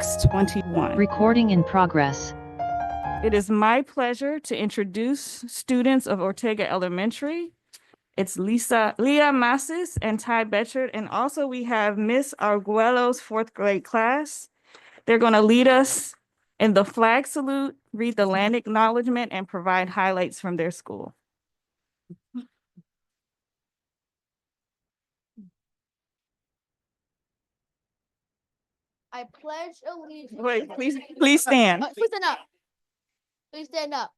6:21. Recording in progress. It is my pleasure to introduce students of Ortega Elementary. It's Leah Massis and Ty Betchard, and also we have Miss Arguello's fourth grade class. They're going to lead us in the flag salute, read the land acknowledgement, and provide highlights from their school. I pledge allegiance. Wait, please stand. Please stand up. Please stand up.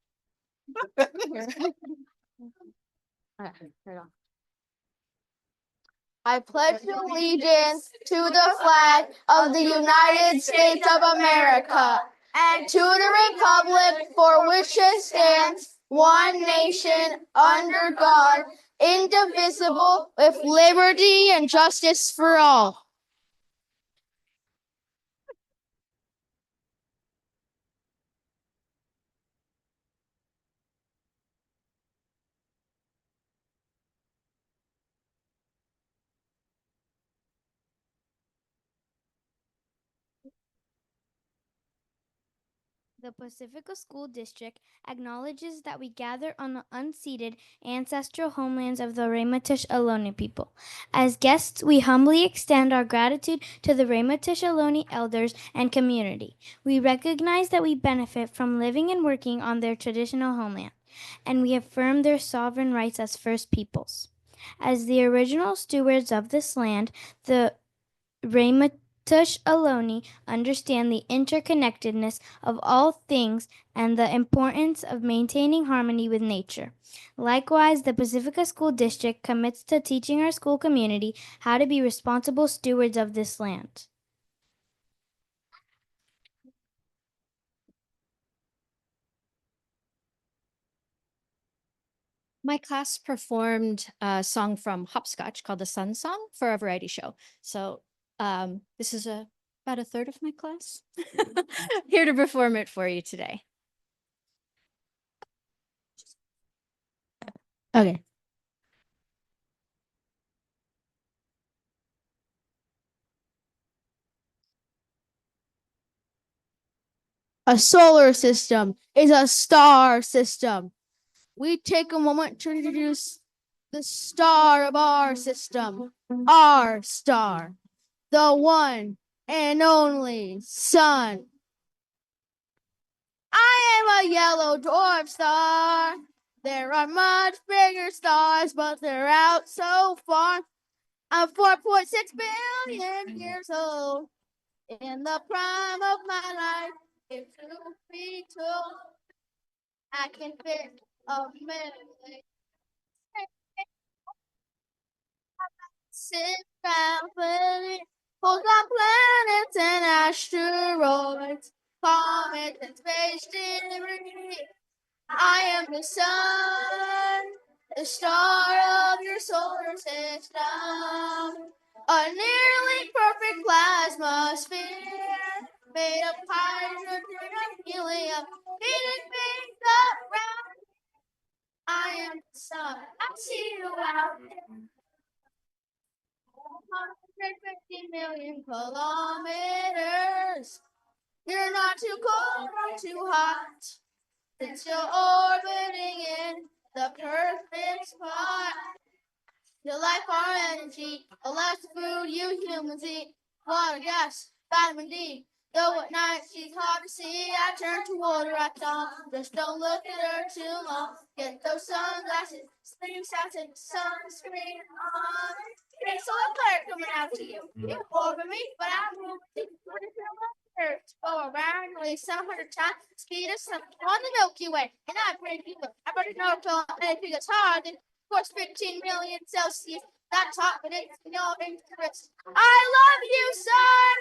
I pledge allegiance to the flag of the United States of America and to the republic for which it stands, one nation, under God, indivisible, with liberty and justice for all. The Pacifica School District acknowledges that we gather on the unceded ancestral homelands of the Ramaytush Ohlone people. As guests, we humbly extend our gratitude to the Ramaytush Ohlone elders and community. We recognize that we benefit from living and working on their traditional homeland, and we affirm their sovereign rights as First Peoples. As the original stewards of this land, the Ramaytush Ohlone understand the interconnectedness of all things and the importance of maintaining harmony with nature. Likewise, the Pacifica School District commits to teaching our school community how to be responsible stewards of this land. My class performed a song from Hopscotch called the Sun Song for a variety show. So this is about a third of my class here to perform it for you today. Okay. A solar system is a star system. We take a moment to introduce the star of our system, our star, the one and only sun. I am a yellow dwarf star. There are much bigger stars, but they're out so far. I'm 4.6 billion years old. In the prime of my life, if truth be told, I can fit a minute. Sit down, hold on planets and asteroids, comets and space debris. I am the sun, the star of your solar system, a nearly perfect plasma sphere, made of hydrogen and helium, beating things around. I am the sun, I see you out there. 150 million kilometers. You're not too cold or too hot. Since you're orbiting in the perfect spot. Your life, our energy, the last food you humans eat. Water, gas, vitamin D. Though at night she's hard to see, I turn to water at dawn. Just don't look at her too long. Get those sunglasses, sleep sounds and sunscreen on. Okay, so I'm Claire coming out to you. You orbit me, but I'm moving to go around nearly 700 times the speed of sound on the Milky Way. And I pray you look. I better know if anything that's hard than, of course, 15 million Celsius. That's hot, but it's no interest. I love you, son!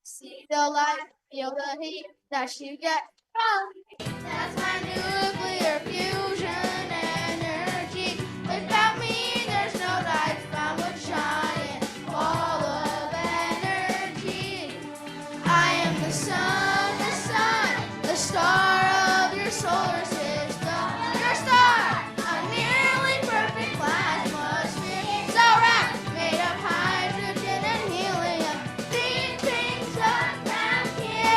See the light, feel the heat that you get from me. That's my nuclear fusion energy. Without me, there's no life. I'm a giant ball of energy. I am the sun, the star of your solar system. Your star, a nearly perfect plasma sphere. So round, made of hydrogen and helium. These things around here.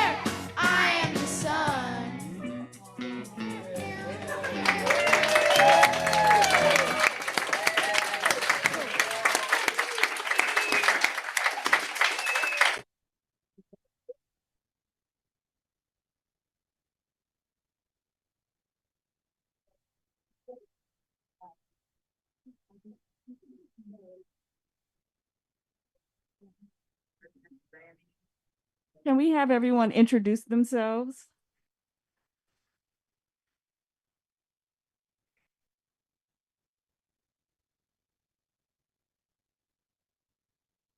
Can we have everyone introduce themselves?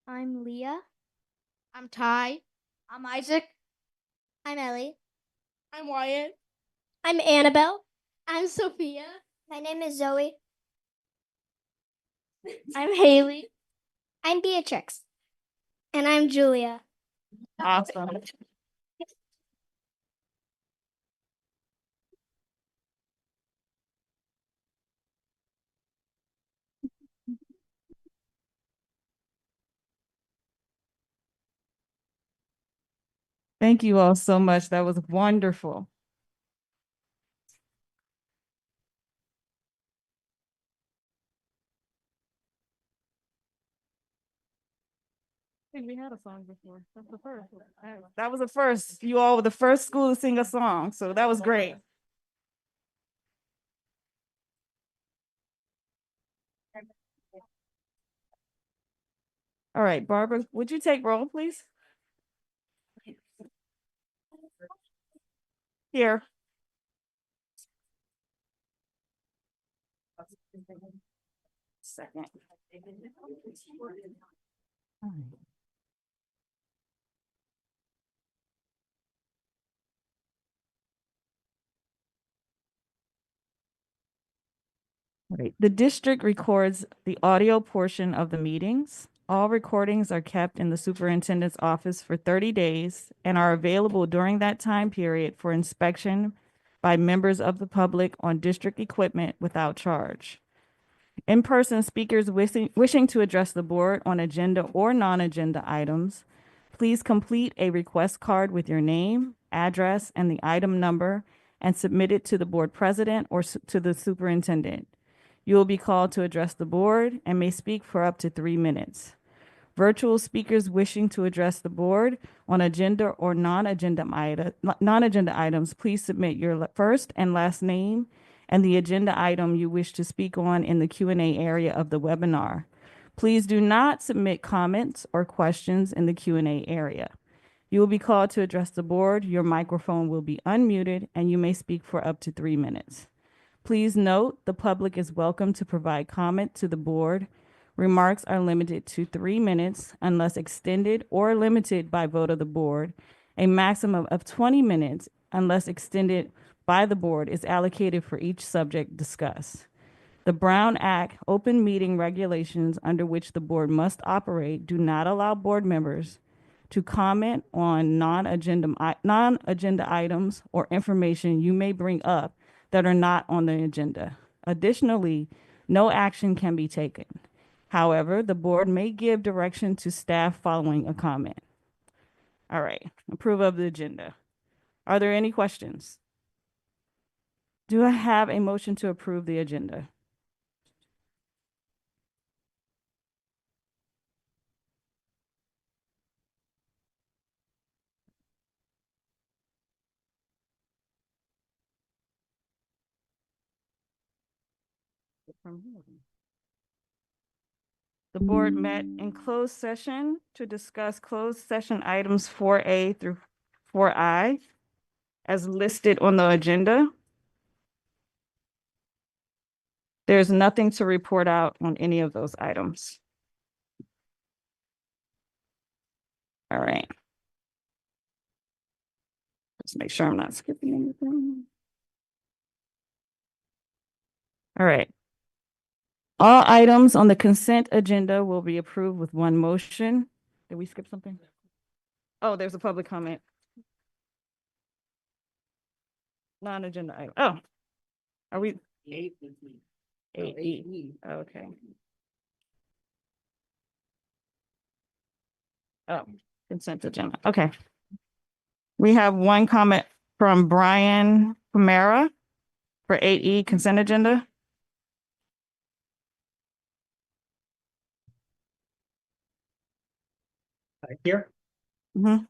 I'm Leah. I'm Ty. I'm Isaac. I'm Ellie. I'm Wyatt. I'm Annabelle. I'm Sophia. My name is Zoe. I'm Haley. I'm Beatrix. And I'm Julia. Awesome. Thank you all so much. That was wonderful. I think we had a song before. That's the first. That was the first. You all were the first school to sing a song, so that was great. All right, Barbara, would you take roll, please? Here. Second. All right. Right. The district records the audio portion of the meetings. All recordings are kept in the superintendent's office for 30 days and are available during that time period for inspection by members of the public on district equipment without charge. In-person speakers wishing to address the board on agenda or non-agenda items, please complete a request card with your name, address, and the item number and submit it to the board president or to the superintendent. You will be called to address the board and may speak for up to 3 minutes. Virtual speakers wishing to address the board on agenda or non-agenda items, please submit your first and last name and the agenda item you wish to speak on in the Q&A area of the webinar. Please do not submit comments or questions in the Q&A area. You will be called to address the board. Your microphone will be unmuted and you may speak for up to 3 minutes. Please note, the public is welcome to provide comment to the board. Remarks are limited to 3 minutes unless extended or limited by vote of the board. A maximum of 20 minutes unless extended by the board is allocated for each subject discussed. The Brown Act open meeting regulations under which the board must operate do not allow board members to comment on non-agenda items or information you may bring up that are not on the agenda. Additionally, no action can be taken. However, the board may give direction to staff following a comment. All right, approve of the agenda. Are there any questions? Do I have a motion to approve the agenda? The board met in closed session to discuss closed session items 4A through 4I as listed on the agenda. There's nothing to report out on any of those items. All right. Let's make sure I'm not skipping anything. All right. All items on the consent agenda will be approved with one motion. Did we skip something? Oh, there's a public comment. Non-agenda item. Oh, are we? 8E. Okay. Oh, consent agenda. Okay. We have one comment from Brian Pomera for 8E consent agenda. Here. Mhm.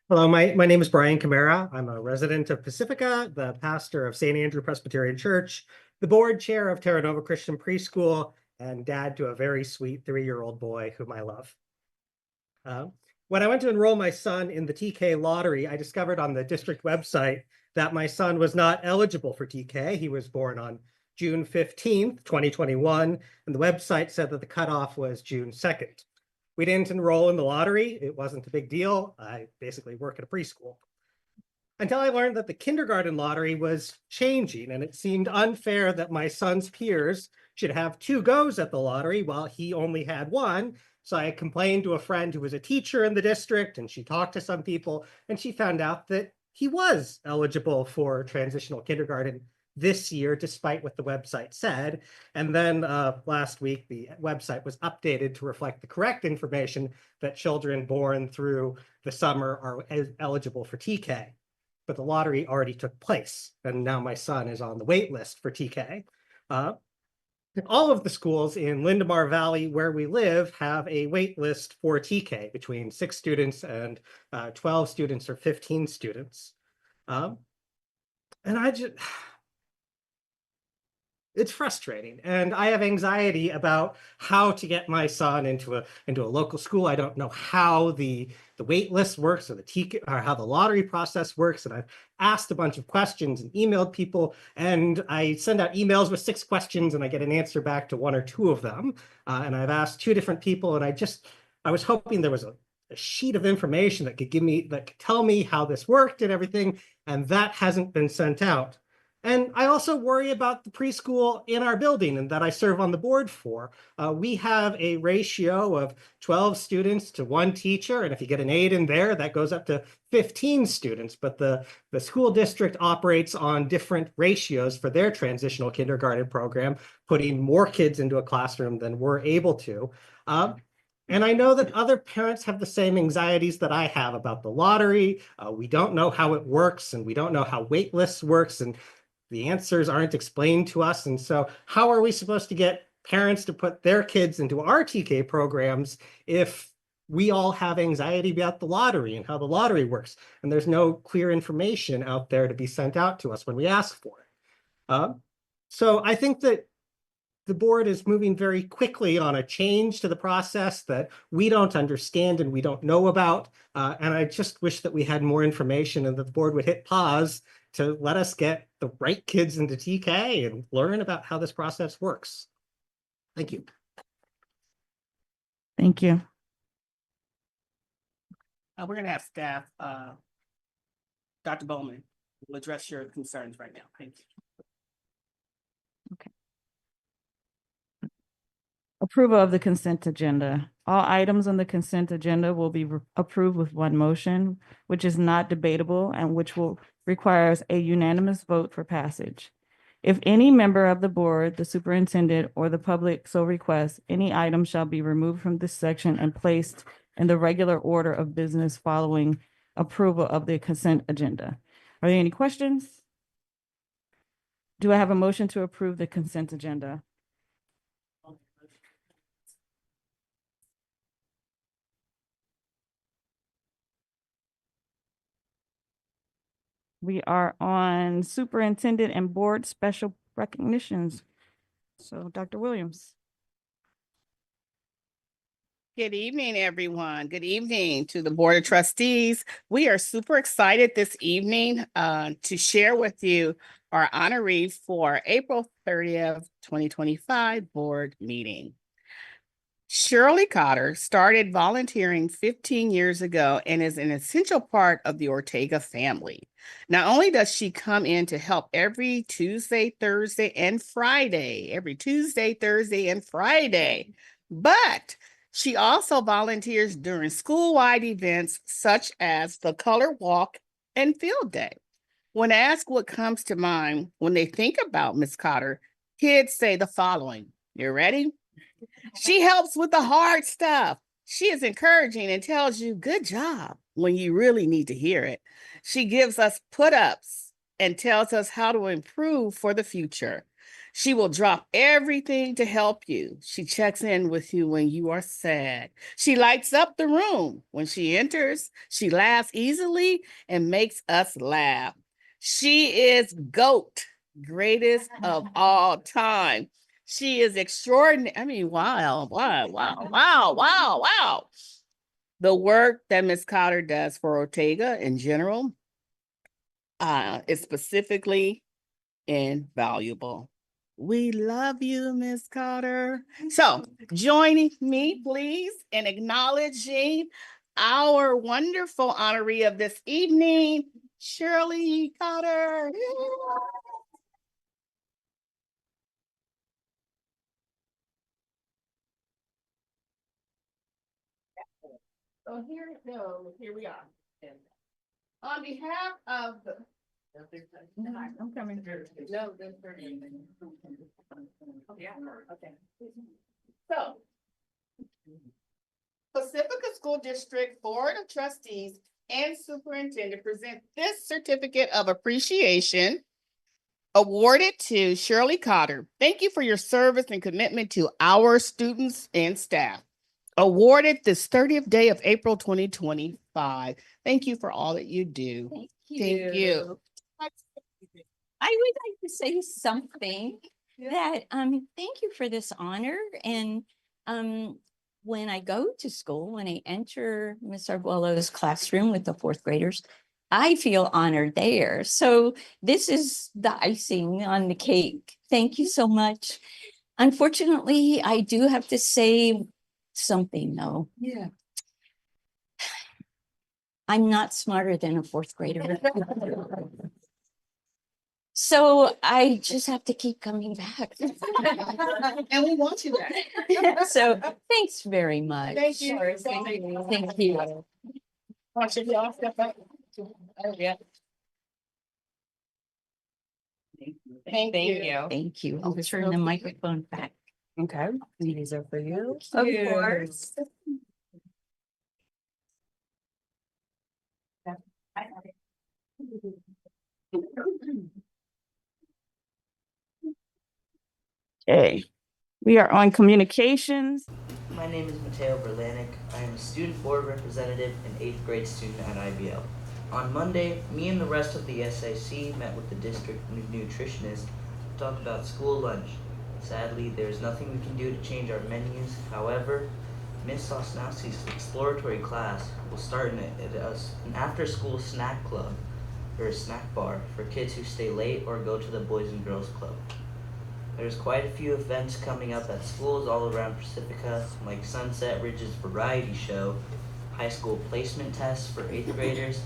Hello, my name is Brian Camara. I'm a resident of Pacifica, the pastor of St. Andrew Presbyterian Church, the board chair of Terra Nova Christian Preschool, and dad to a very sweet 3-year-old boy whom I love. When I went to enroll my son in the TK lottery, I discovered on the district website that my son was not eligible for TK. He was born on June 15th, 2021, and the website said that the cutoff was June 2nd. We didn't enroll in the lottery. It wasn't a big deal. I basically work at a preschool. Until I learned that the kindergarten lottery was changing, and it seemed unfair that my son's peers should have 2 goes at the lottery while he only had 1. So I complained to a friend who was a teacher in the district, and she talked to some people, and she found out that he was eligible for transitional kindergarten this year, despite what the website said. And then last week, the website was updated to reflect the correct information that children born through the summer are eligible for TK. But the lottery already took place, and now my son is on the wait list for TK. All of the schools in Lindemar Valley where we live have a wait list for TK between 6 students and 12 students or 15 students. And it's frustrating, and I have anxiety about how to get my son into a local school. I don't know how the wait list works or or how the lottery process works, and I've asked a bunch of questions and emailed people, and I send out emails with 6 questions and I get an answer back to 1 or 2 of them. And I've asked 2 different people, and I was hoping there was a sheet of information that could tell me how this worked and everything, and that hasn't been sent out. And I also worry about the preschool in our building and that I serve on the board for. We have a ratio of 12 students to 1 teacher. And if you get an aide in there, that goes up to 15 students. But the school district operates on different ratios for their transitional kindergarten program, putting more kids into a classroom than we're able to. And I know that other parents have the same anxieties that I have about the lottery. We don't know how it works, and we don't know how wait lists works, and the answers aren't explained to us. And so how are we supposed to get parents to put their kids into our TK programs if we all have anxiety about the lottery and how the lottery works? And there's no clear information out there to be sent out to us when we ask for it. So I think that the board is moving very quickly on a change to the process that we don't understand and we don't know about. And I just wish that we had more information and that the board would hit pause to let us get the right kids into TK and learn about how this process works. Thank you. Thank you. We're going to have staff, Dr. Bowman will address your concerns right now. Thank you. Approval of the consent agenda. All items on the consent agenda will be approved with 1 motion, which is not debatable and which requires a unanimous vote for passage. If any member of the board, the superintendent, or the public so requests, any item shall be removed from this section and placed in the regular order of business following approval of the consent agenda. Are there any questions? Do I have a motion to approve the consent agenda? We are on superintendent and board special recognitions. So Dr. Williams. Good evening, everyone. Good evening to the Board of Trustees. We are super excited this evening to share with you our honoree for April 30th, 2025 board meeting. Shirley Cotter started volunteering 15 years ago and is an essential part of the Ortega family. Not only does she come in to help every Tuesday, Thursday, and Friday, but she also volunteers during school-wide events such as the Color Walk and Field Day. When asked what comes to mind when they think about Ms. Cotter, kids say the following. You ready? She helps with the hard stuff. She is encouraging and tells you good job when you really need to hear it. She gives us put-ups and tells us how to improve for the future. She will drop everything to help you. She checks in with you when you are sad. She lights up the room when she enters. She laughs easily and makes us laugh. She is GOAT, greatest of all time. She is extraordinary. I mean, wow. The work that Ms. Cotter does for Ortega in general is specifically invaluable. We love you, Ms. Cotter. So joining me, please, in acknowledging our wonderful honoree of this evening, Shirley Cotter. So here we are. On behalf of the. I'm coming. No, yeah, okay. So. Pacifica School District Board of Trustees and Superintendent present this certificate of appreciation awarded to Shirley Cotter. Thank you for your service and commitment to our students and staff. Awarded this 30th day of April 2025. Thank you for all that you do. Thank Thank you. I would like to say something that thank you for this honor. And when I go to school, when I enter Miss Arguello's classroom with the fourth graders, I feel honored there. So this is the icing on the cake. Thank you so much. Unfortunately, I do have to say something though. Yeah. I'm not smarter than a fourth grader. So I just have to keep coming back. And we want you back. So thanks very much. Thank you. Thank you. Thank you. Want you to all step up? Oh, yeah. Thank you. Thank you. I'll turn the microphone back. Okay, these are for you. Of course. Okay, we are on communications. My name is Mateo Berlanik. I am a student board representative and 8th grade student at IBL. On Monday, me and the rest of the SIC met with the district nutritionist to talk about school lunch. Sadly, there is nothing we can do to change our menus. However, Ms. Sosnowski's exploratory class will start an after-school snack club or a snack bar for kids who stay late or go to the Boys and Girls Club. There's quite a few events coming up at schools all around Pacifica, like Sunset Ridge's variety show, high school placement tests for 8th graders,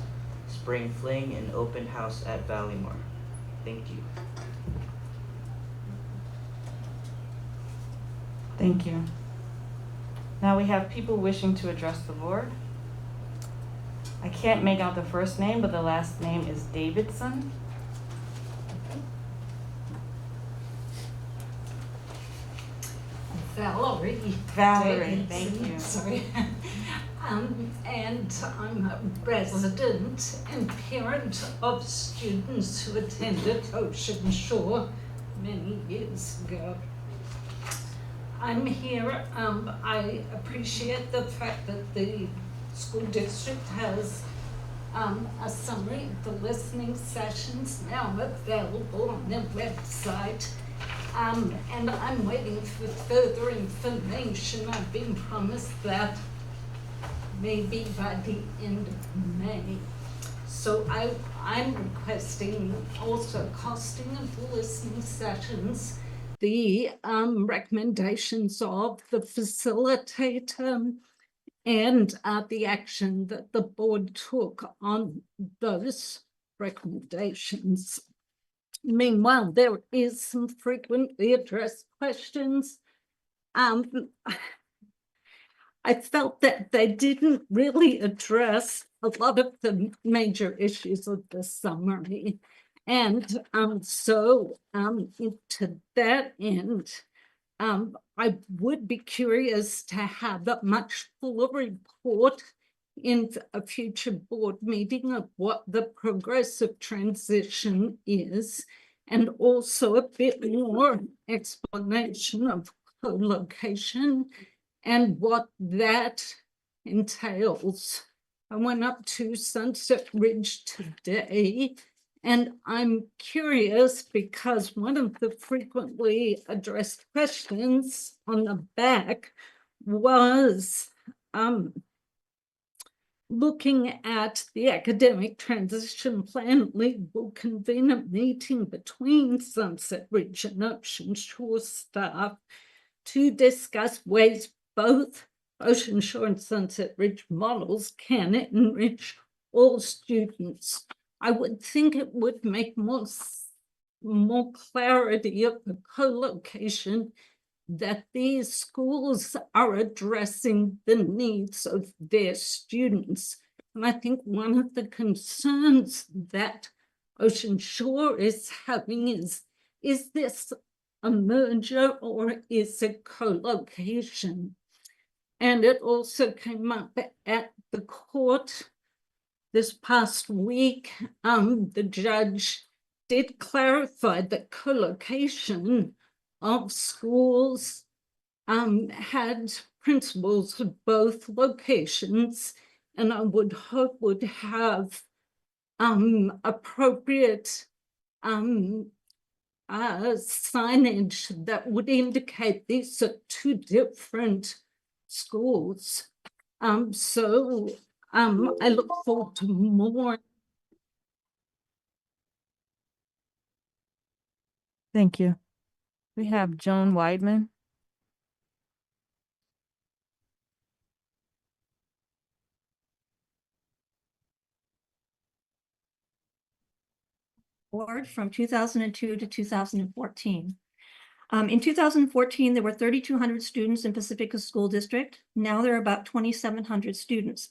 spring fling, and open house at Valleymar. Thank you. Thank you. Now we have people wishing to address the board. I can't make out the first name, but the last name is Davidson. Valerie, thank you. Sorry. And I'm a resident and parent of students who attended Ocean Shore many years ago. I'm here, I appreciate the fact that the school district has a summary of the listening sessions now available on their website. And I'm waiting for further information. I've been promised that maybe by the end of May. So I'm requesting also costing of the listening sessions, the recommendations of the facilitator, and the action that the board took on those recommendations. Meanwhile, there is some frequently addressed questions. I felt that they didn't really address a lot of the major issues of the summary. And so to that end, I would be curious to have a much fuller report in a future board meeting of what the progressive transition is, and also a bit more explanation of co-location and what that entails. I went up to Sunset Ridge today, And I'm curious because one of the frequently addressed questions on the back was looking at the academic transition plan. League will convene a meeting between Sunset Ridge and Ocean Shore staff to discuss ways both Ocean Shore and Sunset Ridge models can enrich all students. I would think it would make more clarity of the co-location that these schools are addressing the needs of their students. And I think one of the concerns that Ocean Shore is having is this a merger or is it co-location? And it also came up at the court this past week. The judge did clarify that co-location of schools had principals of both locations, and I would hope would have appropriate signage that would indicate these are two different schools. I look forward to more. Thank you. We have Joan Weidman. Board from 2002 to 2014. In 2014, there were 3,200 students in Pacifica School District. Now there are about 2,700 students.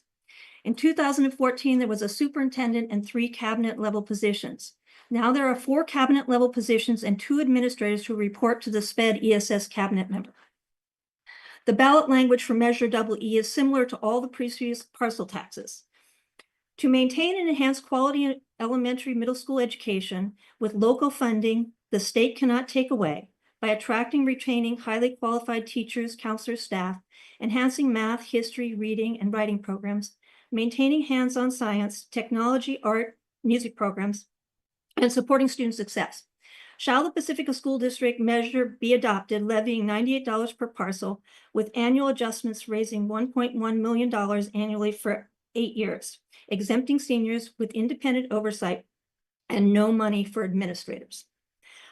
In 2014, there was a superintendent and 3 cabinet level positions. Now there are 4 cabinet level positions and 2 administrators who report to the SPED ESS cabinet member. The ballot language for Measure EE is similar to all the previous parcel taxes. To maintain and enhance quality elementary middle school education with local funding the state cannot take away by attracting, retaining highly qualified teachers, counselors, staff, enhancing math, history, reading, and writing programs, maintaining hands-on science, technology, art, music programs, and supporting student success. Shall the Pacifica School District measure be adopted, levying $98 per parcel with annual adjustments raising $1.1 million annually for 8 years, exempting seniors with independent oversight and no money for administrators.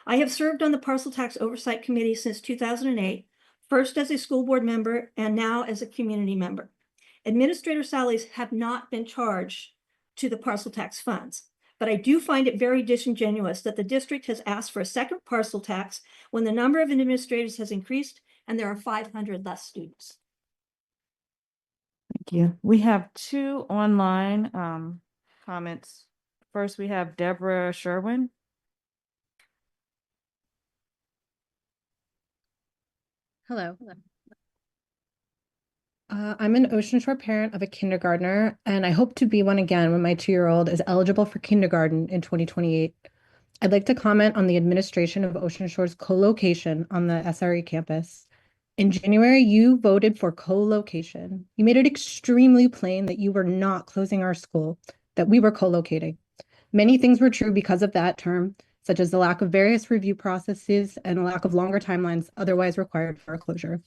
I have served on the Parcel Tax Oversight Committee since 2008, first as a school board member and now as a community member. Administrator salaries have not been charged to the parcel tax funds, but I do find it very disingenuous that the district has asked for a second parcel tax when the number of administrators has increased and there are 500 less students. Thank you. We have 2 online comments. First, we have Deborah Sherwin. Hello. I'm an Ocean Shore parent of a kindergartner, and I hope to be one again when my 2-year-old is eligible for kindergarten in 2028. I'd like to comment on the administration of Ocean Shore's co-location on the SRE campus. In January, you voted for co-location. You made it extremely plain that you were not closing our school, that we were co-locating. Many things were true because of that term, such as the lack of various review processes and a lack of longer timelines otherwise required for a closure.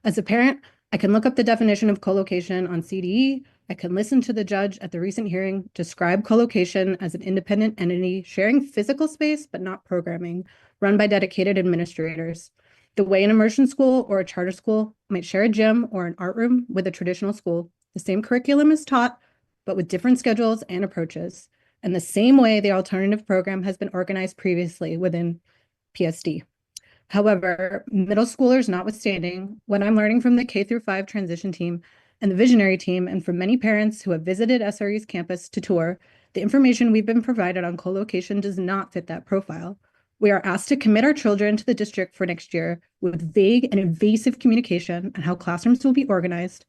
As a parent, I can look up the definition of co-location on CDE. I can listen to the judge at the recent hearing describe co-location as an independent entity sharing physical space but not programming, run by dedicated administrators. The way an immersion school or a charter school might share a gym or an art room with a traditional school, the same curriculum is taught, but with different schedules and approaches, and the same way the alternative program has been organized previously within PSD. However, middle schoolers notwithstanding, what I'm learning from the K-5 transition team and the visionary team, and from many parents who have visited SRE's campus to tour, the information we've been provided on co-location does not fit that profile. We are asked to commit our children to the district for next year with vague and evasive communication on how classrooms will be organized.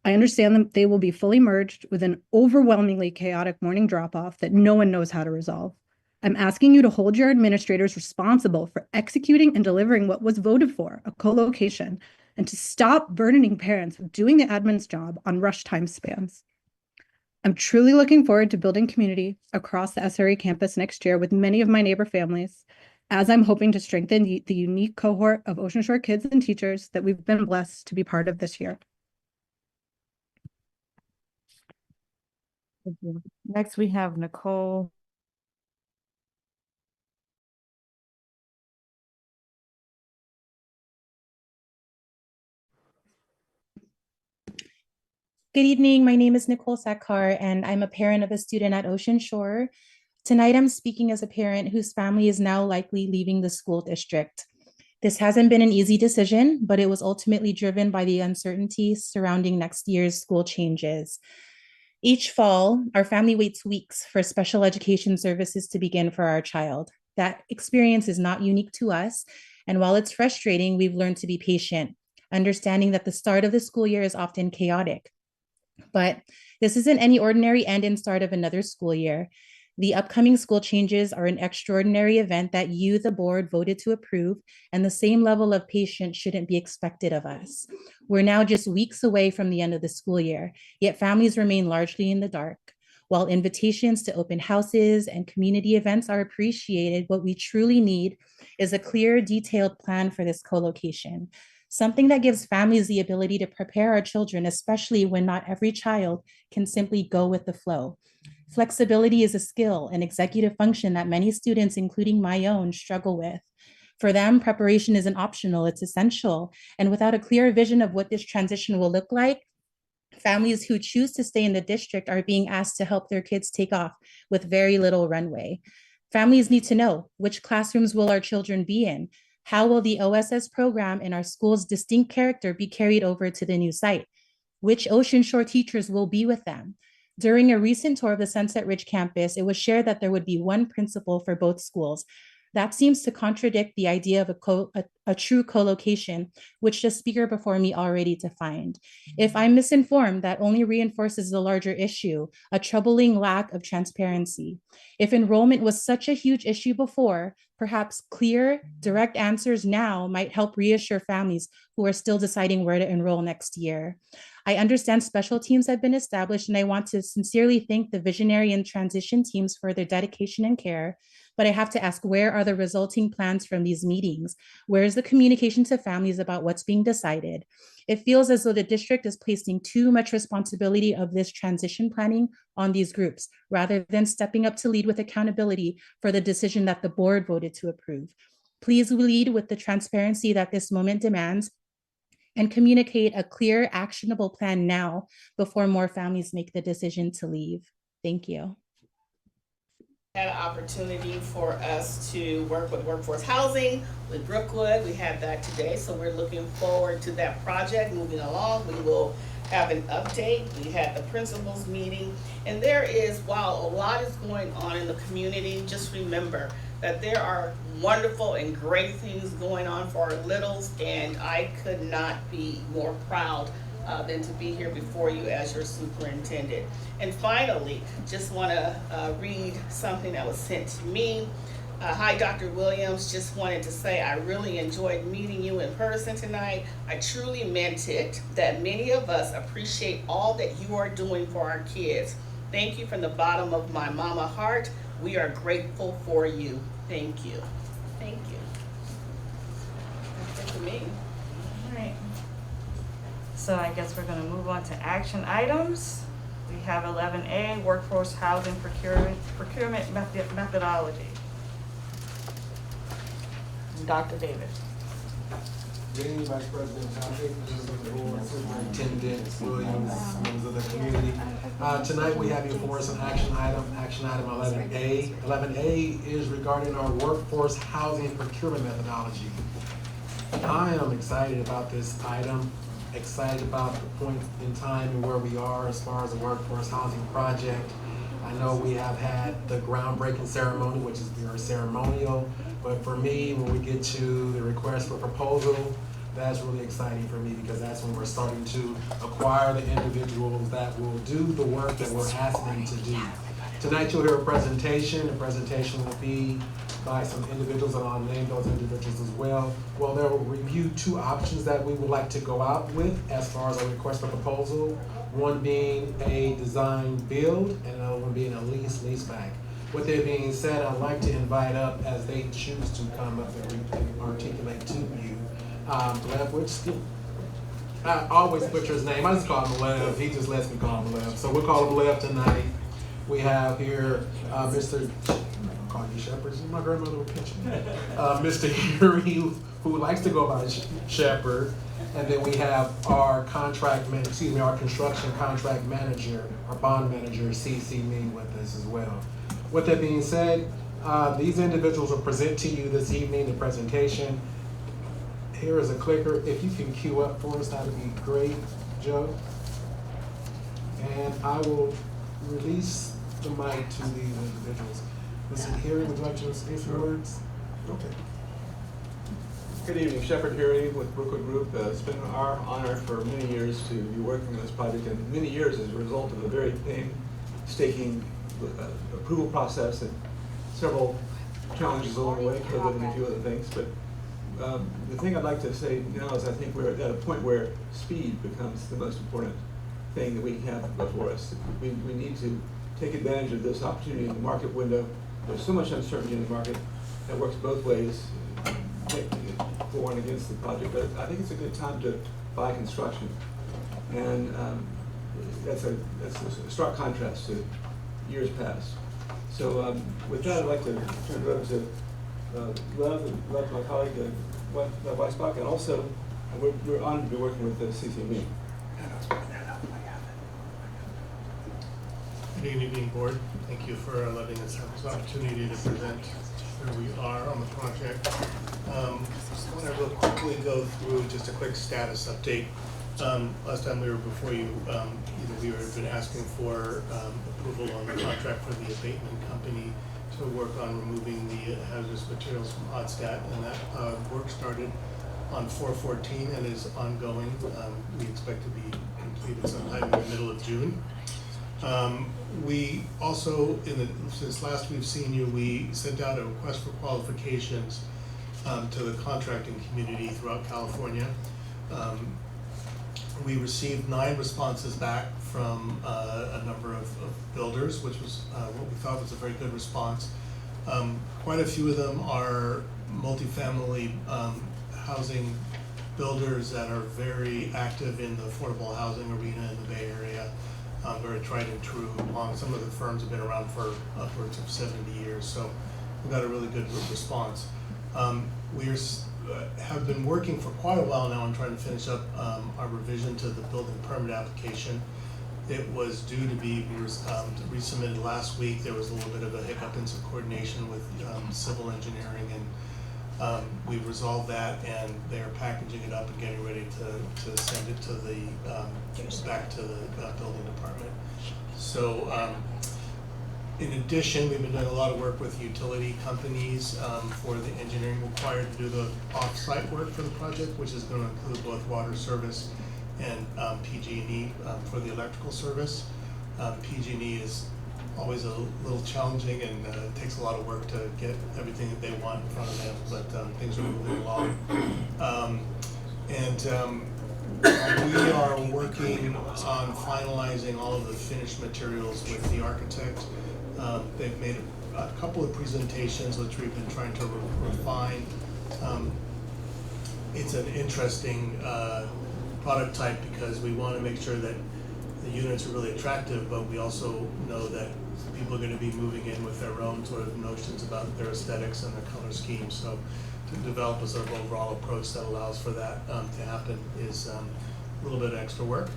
I understand that they will be fully merged with an overwhelmingly chaotic morning drop-off that no one knows how to resolve. I'm asking you to hold your administrators responsible for executing and delivering what was voted for, a co-location, and to stop burdening parents with doing the admin's job on rush time spans. I'm truly looking forward to building community across the SRE campus next year with many of my neighbor families, as I'm hoping to strengthen the unique cohort of Ocean Shore kids and teachers that we've been blessed to be part of this year. Thank you. Next, we have Nicole. Good evening. My name is Nicole Sakhar, and I'm a parent of a student at Ocean Shore. Tonight, I'm speaking as a parent whose family is now likely leaving the school district. This hasn't been an easy decision, but it was ultimately driven by the uncertainty surrounding next year's school changes. Each fall, our family waits weeks for special education services to begin for our child. That experience is not unique to us, and while it's frustrating, we've learned to be patient, understanding that the start of the school year is often chaotic. But this isn't any ordinary end and start of another school year. The upcoming school changes are an extraordinary event that you, the board, voted to approve, and the same level of patience shouldn't be expected of us. We're now just weeks away from the end of the school year, yet families remain largely in the dark. While invitations to open houses and community events are appreciated, what we truly need is a clear, detailed plan for this co-location. Something that gives families the ability to prepare our children, especially when not every child can simply go with the flow. Flexibility is a skill and executive function that many students, including my own, struggle with. For them, preparation isn't optional, it's essential. And without a clear vision of what this transition will look like, families who choose to stay in the district are being asked to help their kids take off with very little runway. Families need to know, which classrooms will our children be in? How will the OSS program and our school's distinct character be carried over to the new site? Which Ocean Shore teachers will be with them? During a recent tour of the Sunset Ridge campus, it was shared that there would be one principal for both schools. That seems to contradict the idea of a true co-location, which the speaker before me already defined. If I'm misinformed, that only reinforces the larger issue, a troubling lack of transparency. If enrollment was such a huge issue before, perhaps clear, direct answers now might help reassure families who are still deciding where to enroll next year. I understand special teams have been established, and I want to sincerely thank the visionary and transition teams for their dedication and care. But I have to ask, where are the resulting plans from these meetings? Where is the communication to families about what's being decided? It feels as though the district is placing too much responsibility of this transition planning on these groups, rather than stepping up to lead with accountability for the decision that the board voted to approve. Please lead with the transparency that this moment demands, and communicate a clear, actionable plan now before more families make the decision to leave. Thank you. Had an opportunity for us to work with workforce housing with Brookwood. We had that today, so we're looking forward to that project moving along. We will have an update. We had the principals meeting, and there is, while a lot is going on in the community, just remember that there are wonderful and great things going on for our littles, and I could not be more proud than to be here before you as your superintendent. And finally, just want to read something that was sent to me. Hi, Dr. Williams. Just wanted to say I really enjoyed meeting you in person tonight. I truly meant it, that many of us appreciate all that you are doing for our kids. Thank you from the bottom of my mama heart. We are grateful for you. Thank you. Thank you. That's it for me. All right. So I guess we're going to move on to action items. We have 11A, workforce housing procurement methodology. Dr. David. Good evening, Vice President Topic, members of the board, Superintendent Williams, members of the community. Tonight we have before us an action item 11A. 11A is regarding our workforce housing procurement methodology. I am excited about this item, excited about the point in time and where we are as far as the workforce housing project. I know we have had the groundbreaking ceremony, which is very ceremonial, but for me, when we get to the request for proposal, that's really exciting for me because that's when we're starting to acquire the individuals that will do the work that we're asking them to do. Tonight you'll hear a presentation. The presentation will be by some individuals, and I'll name those individuals as well. Well, they'll review two options that we would like to go out with as far as a request for proposal. one being a design build and another one being a leaseback. With that being said, I'd like to invite up, as they choose to come up and articulate to you, Lev, I always butcher his name. I just call him Lev. He just lets me call him Lev. So we'll call him Lev tonight. We have here Mr. I'll call you Shepherd. My grandmother would pinch me. Mr. Yuri, who likes to go by Shepherd. And then we have our our construction contract manager, our bond manager, CC me with us as well. With that being said, these individuals will present to you this evening the presentation. Here is a clicker. If you can queue up for us, that would be great, Joe. And I will release the mic to these individuals. Mr. Harry, would you like to say a few words? Okay. Good evening, Shepherd Harry with Brookwood Group. It's been our honor for many years to be working on this project, and many years as a result of a very painstaking approval process and several challenges along the way, COVID and a few other things. But the thing I'd like to say now is I think we're at a point where speed becomes the most important thing that we have before us. We need to take advantage of this opportunity in the market window. There's so much uncertainty in the market that works both ways, for and against the project. But I think it's a good time to buy construction, and that's a stark contrast to years past. So with that, I'd like to turn it over to Lev, my colleague, Lev Weisbach, and also we're honored to be working with CCME. Good evening, board. Thank you for letting us have this opportunity to present where we are on the project. I want to real quickly go through just a quick status update. Last time we were before you, we had been asking for approval on the contract for the abatement company to work on removing the hazardous materials from Odstat, and that work started on 4/14 and is ongoing. We expect to be completed sometime in the middle of June. We also, since last we've seen you, we sent out a request for qualifications to the contracting community throughout California. We received 9 responses back from a number of builders, which was what we thought was a very good response. Quite a few of them are multifamily housing builders that are very active in the affordable housing arena in the Bay Area. Very tried and true. Some of the firms have been around for upwards of 70 years, so we got a really good response. We have been working for quite a while now on trying to finish up our revision to the building permit application. It was due to be resubmitted last week. There was a little bit of a hiccup in some coordination with civil engineering, and we've resolved that, and they're packaging it up and getting ready to send it to the back to the building department. So in addition, we've been doing a lot of work with utility companies for the engineering required to do the off-site work for the project, which is going to include both water service and PG&E for the electrical service. PG&E is always a little challenging, and it takes a lot of work to get everything that they want in front of them, but things are moving along. We are working on finalizing all of the finished materials with the architect. They've made a couple of presentations which we've been trying to refine. It's an interesting product type because we want to make sure that the units are really attractive, but we also know that people are going to be moving in with their own sort of notions about their aesthetics and their color scheme. So to develop a sort of overall approach that allows for that to happen is a little bit of extra work.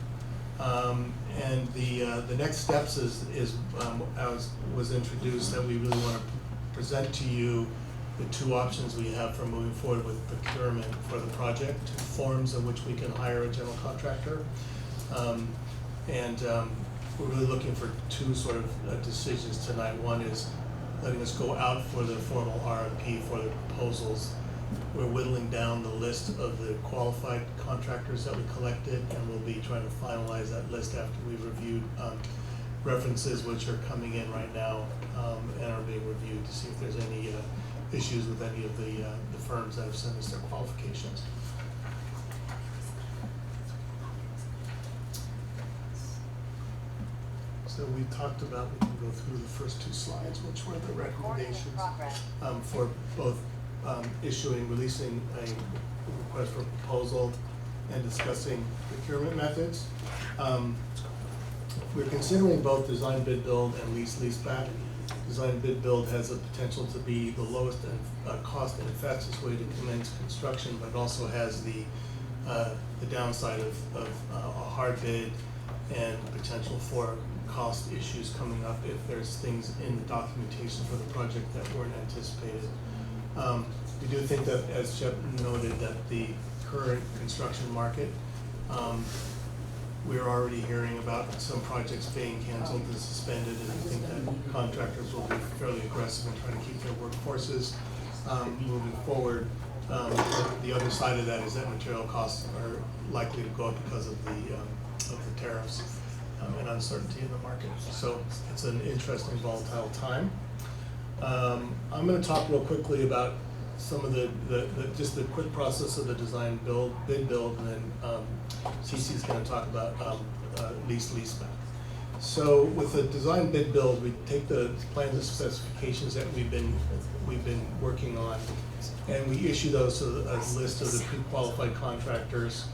And the next steps is as was introduced, that we really want to present to you the 2 options we have for moving forward with procurement for the project, 2 forms in which we can hire a general contractor. We're really looking for 2 sort of decisions tonight. One is letting us go out for the formal RFP for the proposals. We're whittling down the list of the qualified contractors that we collected, and we'll be trying to finalize that list after we've reviewed references which are coming in right now and are being reviewed to see if there's any issues with any of the firms that have sent us their qualifications. So we talked about, we can go through the first two slides, which were the recommendations for both releasing a request for proposal and discussing procurement methods. We're considering both design bid build and lease-back. Design bid build has the potential to be the lowest and cost and fastest way to commence construction, but it also has the downside of a hard bid and potential for cost issues coming up if there's things in the documentation for the project that weren't anticipated. We do think that, as Shep noted, that the current construction market, we're already hearing about some projects being canceled and suspended, and I think that contractors will be fairly aggressive in trying to keep their workforces moving forward. The other side of that is that material costs are likely to go up because of the tariffs and uncertainty in the market. So it's an interesting, volatile time. I'm going to talk real quickly about some of just the quick process of the design bid build, and then Cece's going to talk about lease-back. So with the design bid build, we take the plans and specifications that we've been working on, and we issue those to a list of the pre-qualified contractors.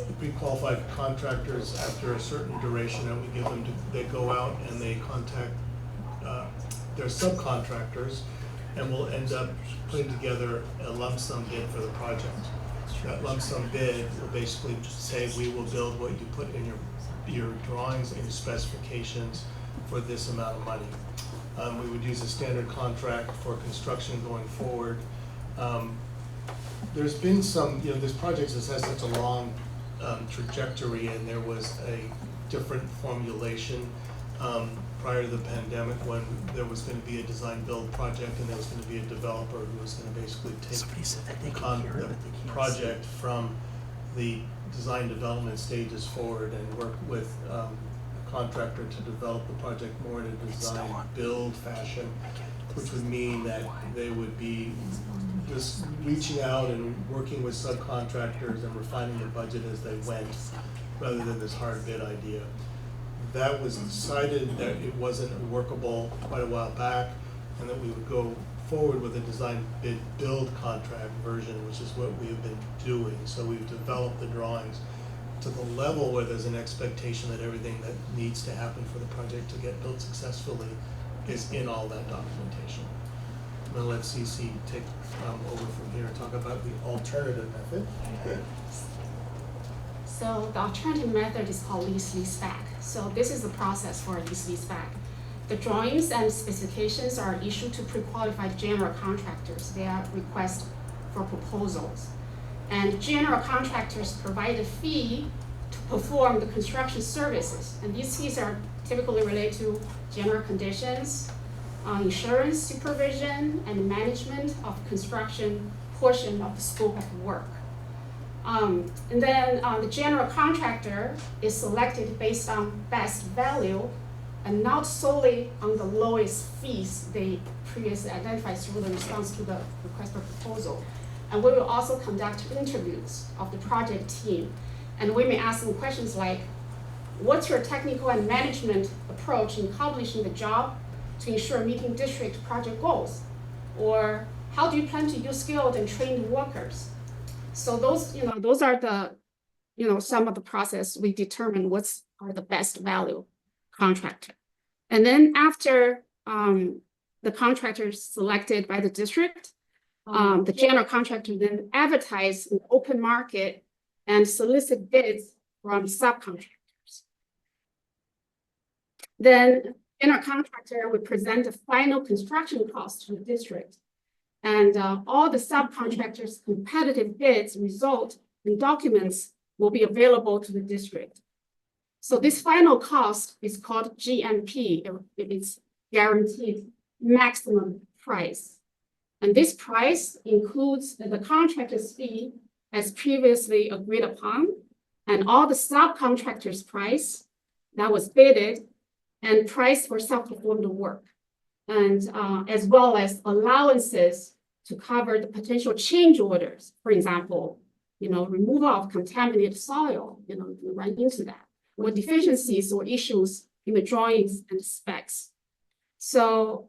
The pre-qualified contractors, after a certain duration that we give them, they go out and they contact their subcontractors, and we'll end up putting together a lump sum bid for the project. That lump sum bid will basically say, we will build what you put in your drawings and your specifications for this amount of money. We would use a standard contract for construction going forward. There's been some, this project has had such a long trajectory, and there was a different formulation prior to the pandemic, when there was going to be a design build project and there was going to be a developer who was going to basically take the project from the design development stages forward and work with a contractor to develop the project more in a design build fashion, which would mean that they would be just reaching out and working with subcontractors and refining the budget as they went, rather than this hard bid idea. That was decided that it wasn't workable quite a while back, and that we would go forward with a design bid build contract version, which is what we have been doing. So we've developed the drawings to the level where there's an expectation that everything that needs to happen for the project to get built successfully is in all that documentation. I'm going to let Cece take over from here and talk about the alternative method. So the alternative method is called lease-back. So this is the process for lease-back. The drawings and specifications are issued to pre-qualified general contractors. They are requests for proposals. And general contractors provide a fee to perform the construction services. And these fees are typically related to general conditions, insurance, supervision, and management of construction portion of the scope of work. And then the general contractor is selected based on best value and not solely on the lowest fees they previously identified through the response to the request for proposal. And we will also conduct interviews of the project team. And we may ask them questions like, what's your technical and management approach in accomplishing the job to ensure meeting district project goals? Or how do you plan to use skilled and trained workers? So those are the, some of the process we determine what's are the best value contractor. And then after the contractor is selected by the district, the general contractor then advertise an open market and solicit bids from subcontractors. Then general contractor would present the final construction cost to the district. And all the subcontractors' competitive bids, result, and documents will be available to the district. So this final cost is called GMP. It is guaranteed maximum price. And this price includes the contractor's fee as previously agreed upon, and all the subcontractors' price that was bidded, and price for self-performed work. And as well as allowances to cover the potential change orders. For example, removal of contaminated soil, run into that, or deficiencies or issues in the drawings and specs. So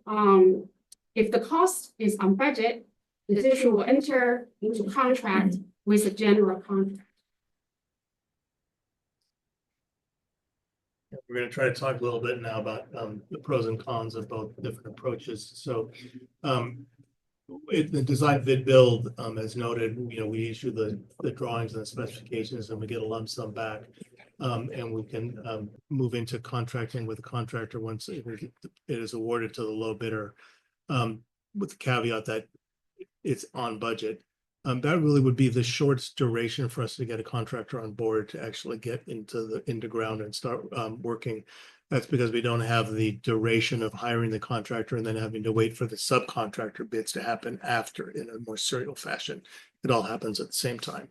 if the cost is on budget, the district will enter into contract with the general contract. We're going to try to talk a little bit now about the pros and cons of both different approaches. So the design bid build, as noted, we issue the drawings and the specifications and we get a lump sum back. And we can move into contracting with the contractor once it is awarded to the low bidder, with the caveat that it's on budget. That really would be the shortest duration for us to get a contractor on board to actually get into ground and start working. That's because we don't have the duration of hiring the contractor and then having to wait for the subcontractor bids to happen after in a more serial fashion. It all happens at the same time.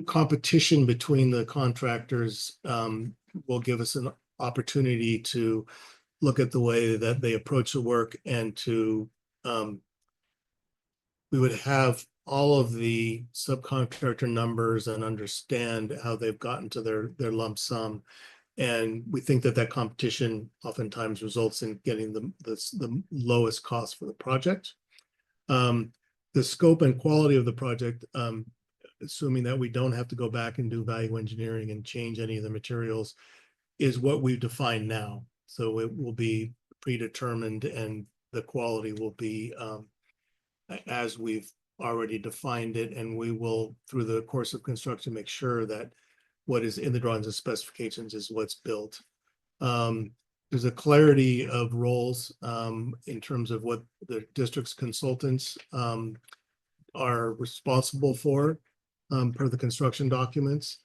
Competition between the contractors will give us an opportunity to look at the way that they approach the work and to we would have all of the subcontractor numbers and understand how they've gotten to their lump sum. And we think that competition oftentimes results in getting the lowest cost for the project. The scope and quality of the project, assuming that we don't have to go back and do value engineering and change any of the materials, is what we've defined now. So it will be predetermined and the quality will be as we've already defined it, and we will, through the course of construction, make sure that what is in the drawings and specifications is what's built. There's a clarity of roles in terms of what the district's consultants are responsible for per the construction documents.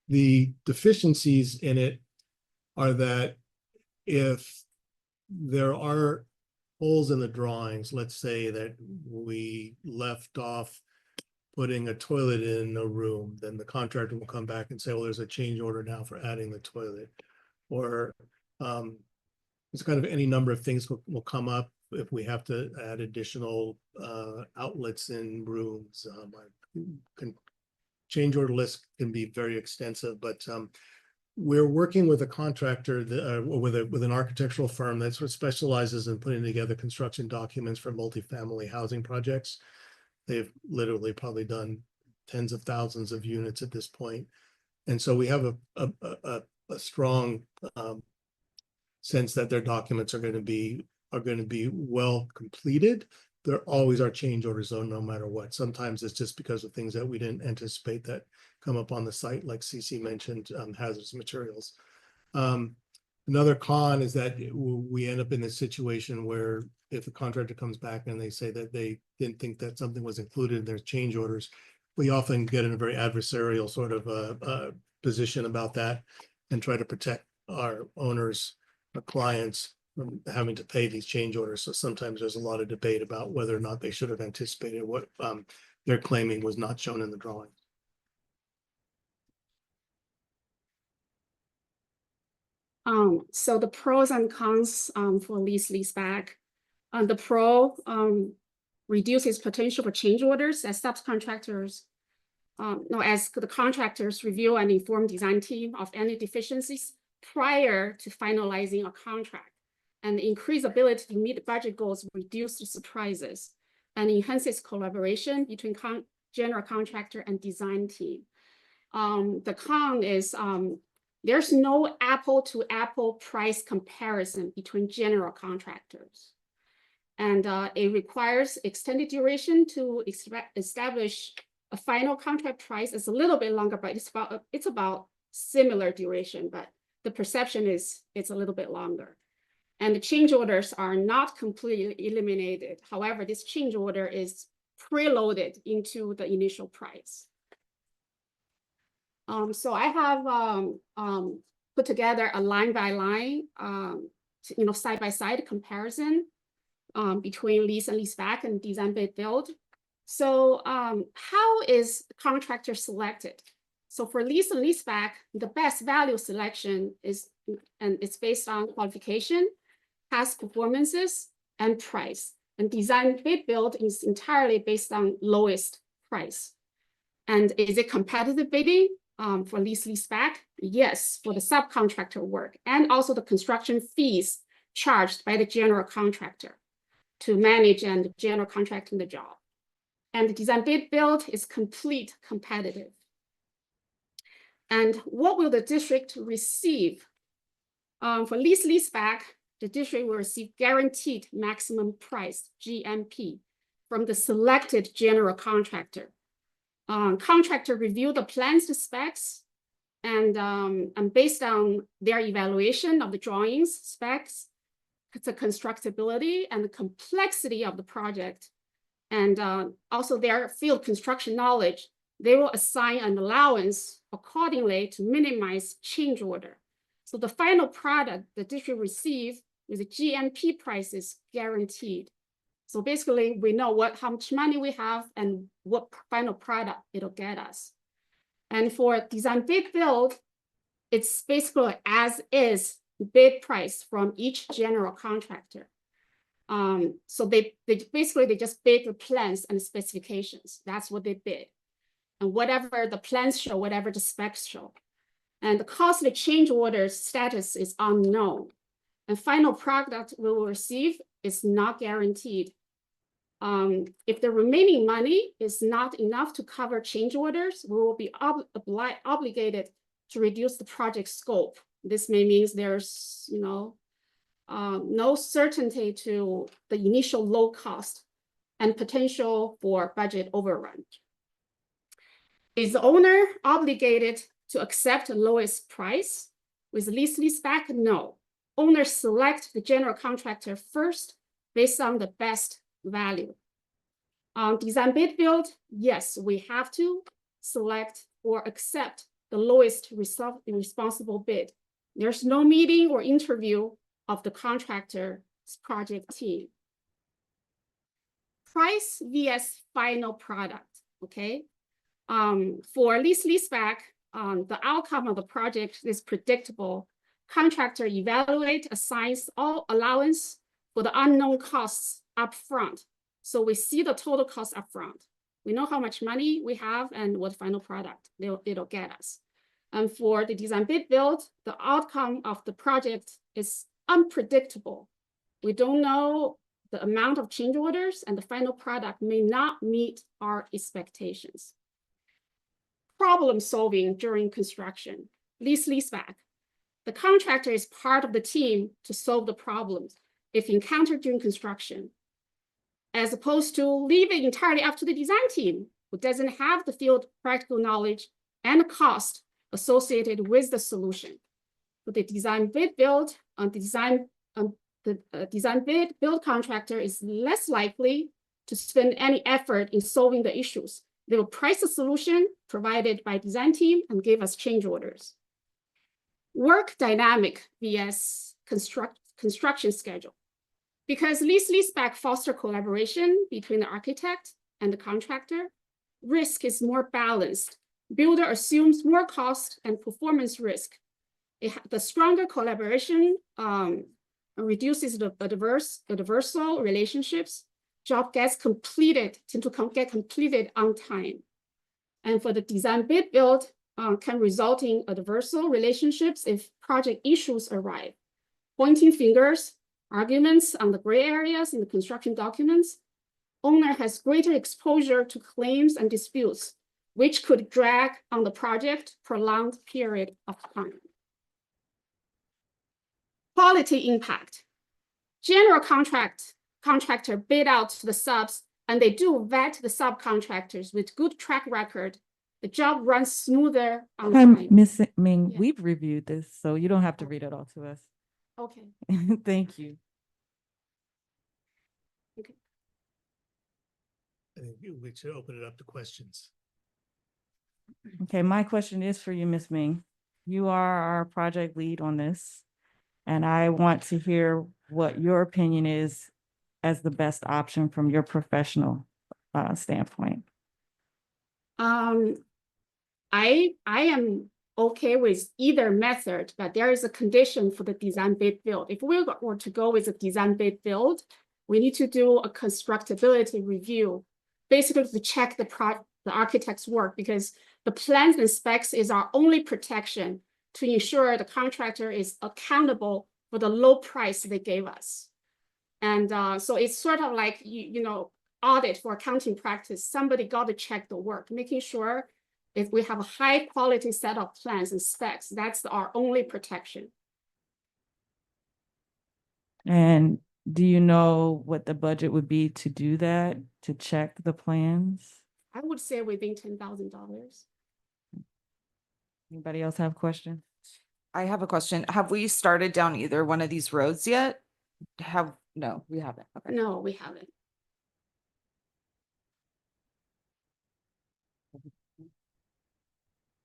The deficiencies in it are that if there are holes in the drawings, let's say that we left off putting a toilet in a room, then the contractor will come back and say, well, there's a change order now for adding the toilet. Or there's kind of any number of things will come up if we have to add additional outlets in rooms. Change order list can be very extensive, but we're working with a contractor with an architectural firm that sort of specializes in putting together construction documents for multifamily housing projects. They've literally probably done tens of thousands of units at this point. And so we have a strong sense that their documents are going to be well completed. There always are change orders though, no matter what. Sometimes it's just because of things that we didn't anticipate that come up on the site, like CC mentioned, hazardous materials. Another con is that we end up in this situation where if the contractor comes back and they say that they didn't think that something was included in their change orders, we often get in a very adversarial sort of position about that and try to protect our owners, our clients, from having to pay these change orders. So sometimes there's a lot of debate about whether or not they should have anticipated what they're claiming was not shown in the drawing. So the pros and cons for leaseback. The pro reduces potential for change orders as subcontractors, as the contractors review and inform design team of any deficiencies prior to finalizing a contract, and increase ability to meet budget goals, reduce the surprises, and enhances collaboration between general contractor and design team. The con is there's no apple to apple price comparison between general contractors. And it requires extended duration to establish a final contract price. It's a little bit longer, but it's about similar duration, but the perception is it's a little bit longer. And the change orders are not completely eliminated. However, this change order is preloaded into the initial price. So I have put together a line by line, side by side comparison between lease and leaseback and design bid build. So how is contractor selected? So for lease and leaseback, the best value selection is, and it's based on qualification, past performances, and price. And design bid build is entirely based on lowest price. And is it competitive bidding? for lease back? Yes, for the subcontractor work and also the construction fees charged by the general contractor to manage and general contracting the job. And the design bid build is complete competitive. And what will the district receive? For lease back, the district will receive guaranteed maximum price, GMP, from the selected general contractor. Contractor review the plans, the specs, and based on their evaluation of the drawings, specs, the constructability and the complexity of the project, and also their field construction knowledge, they will assign an allowance accordingly to minimize change order. So the final product the district receives with the GMP prices guaranteed. So basically, we know how much money we have and what final product it'll get us. And for design bid build, it's basically as is bid price from each general contractor. So they basically just bid the plans and specifications. That's what they bid. And whatever the plans show, whatever the specs show. And the cost of the change order status is unknown. And final product we will receive is not guaranteed. If the remaining money is not enough to cover change orders, we will be obligated to reduce the project scope. This may mean there's no certainty to the initial low cost and potential for budget overrun. Is the owner obligated to accept the lowest price with lease back? No. Owners select the general contractor first based on the best value. Design bid build, yes, we have to select or accept the lowest responsible bid. There's no meeting or interview of the contractor's project team. Price vs final product, okay? For lease back, the outcome of the project is predictable. Contractor evaluate, assigns all allowance for the unknown costs upfront. So we see the total cost upfront. We know how much money we have and what final product it'll get us. And for the design bid build, the outcome of the project is unpredictable. We don't know the amount of change orders and the final product may not meet our expectations. Problem solving during construction, lease back. The contractor is part of the team to solve the problems if encountered during construction, as opposed to leaving entirely up to the design team who doesn't have the field practical knowledge and cost associated with the solution. For the design bid build, the design bid build contractor is less likely to spend any effort in solving the issues. They will price a solution provided by design team and give us change orders. Work dynamic vs construction schedule. Because lease back foster collaboration between the architect and the contractor, risk is more balenced. Builder assumes more cost and performance risk. The stronger collaboration reduces the adversarial relationships. Job gets completed, tend to get completed on time. And for the design bid build, can result in adversarial relationships if project issues arrive. Pointing fingers, arguments on the gray areas in the construction documents. Owner has greater exposure to claims and disputes, which could drag on the project prolonged period of time. Quality impact. General contractor bid out to the subs and they do vet the subcontractors with good track record. The job runs smoother on time. Ms. Ming, we've reviewed this, so you don't have to read it all to us. Okay. Thank you. Okay. I think we should open it up to questions. Okay, my question is for you, Ms. Ming. You are our project lead on this, and I want to hear what your opinion is as the best option from your professional standpoint. I am okay with either method, but there is a condition for the design bid build. If we were to go with a design bid build, we need to do a constructability review, basically to check the architect's work, because The plans and specs is our only protection to ensure the contractor is accountable for the low price they gave us. And so it's sort of like, you know, audit for accounting practice. Somebody got to check the work, making sure if we have a high quality set of plans and specs, that's our only protection. And do you know what the budget would be to do that, to check the plans? I would say within $10,000. Anybody else have questions? I have a question. Have we started down either one of these roads yet? No, we haven't. Okay. No, we haven't.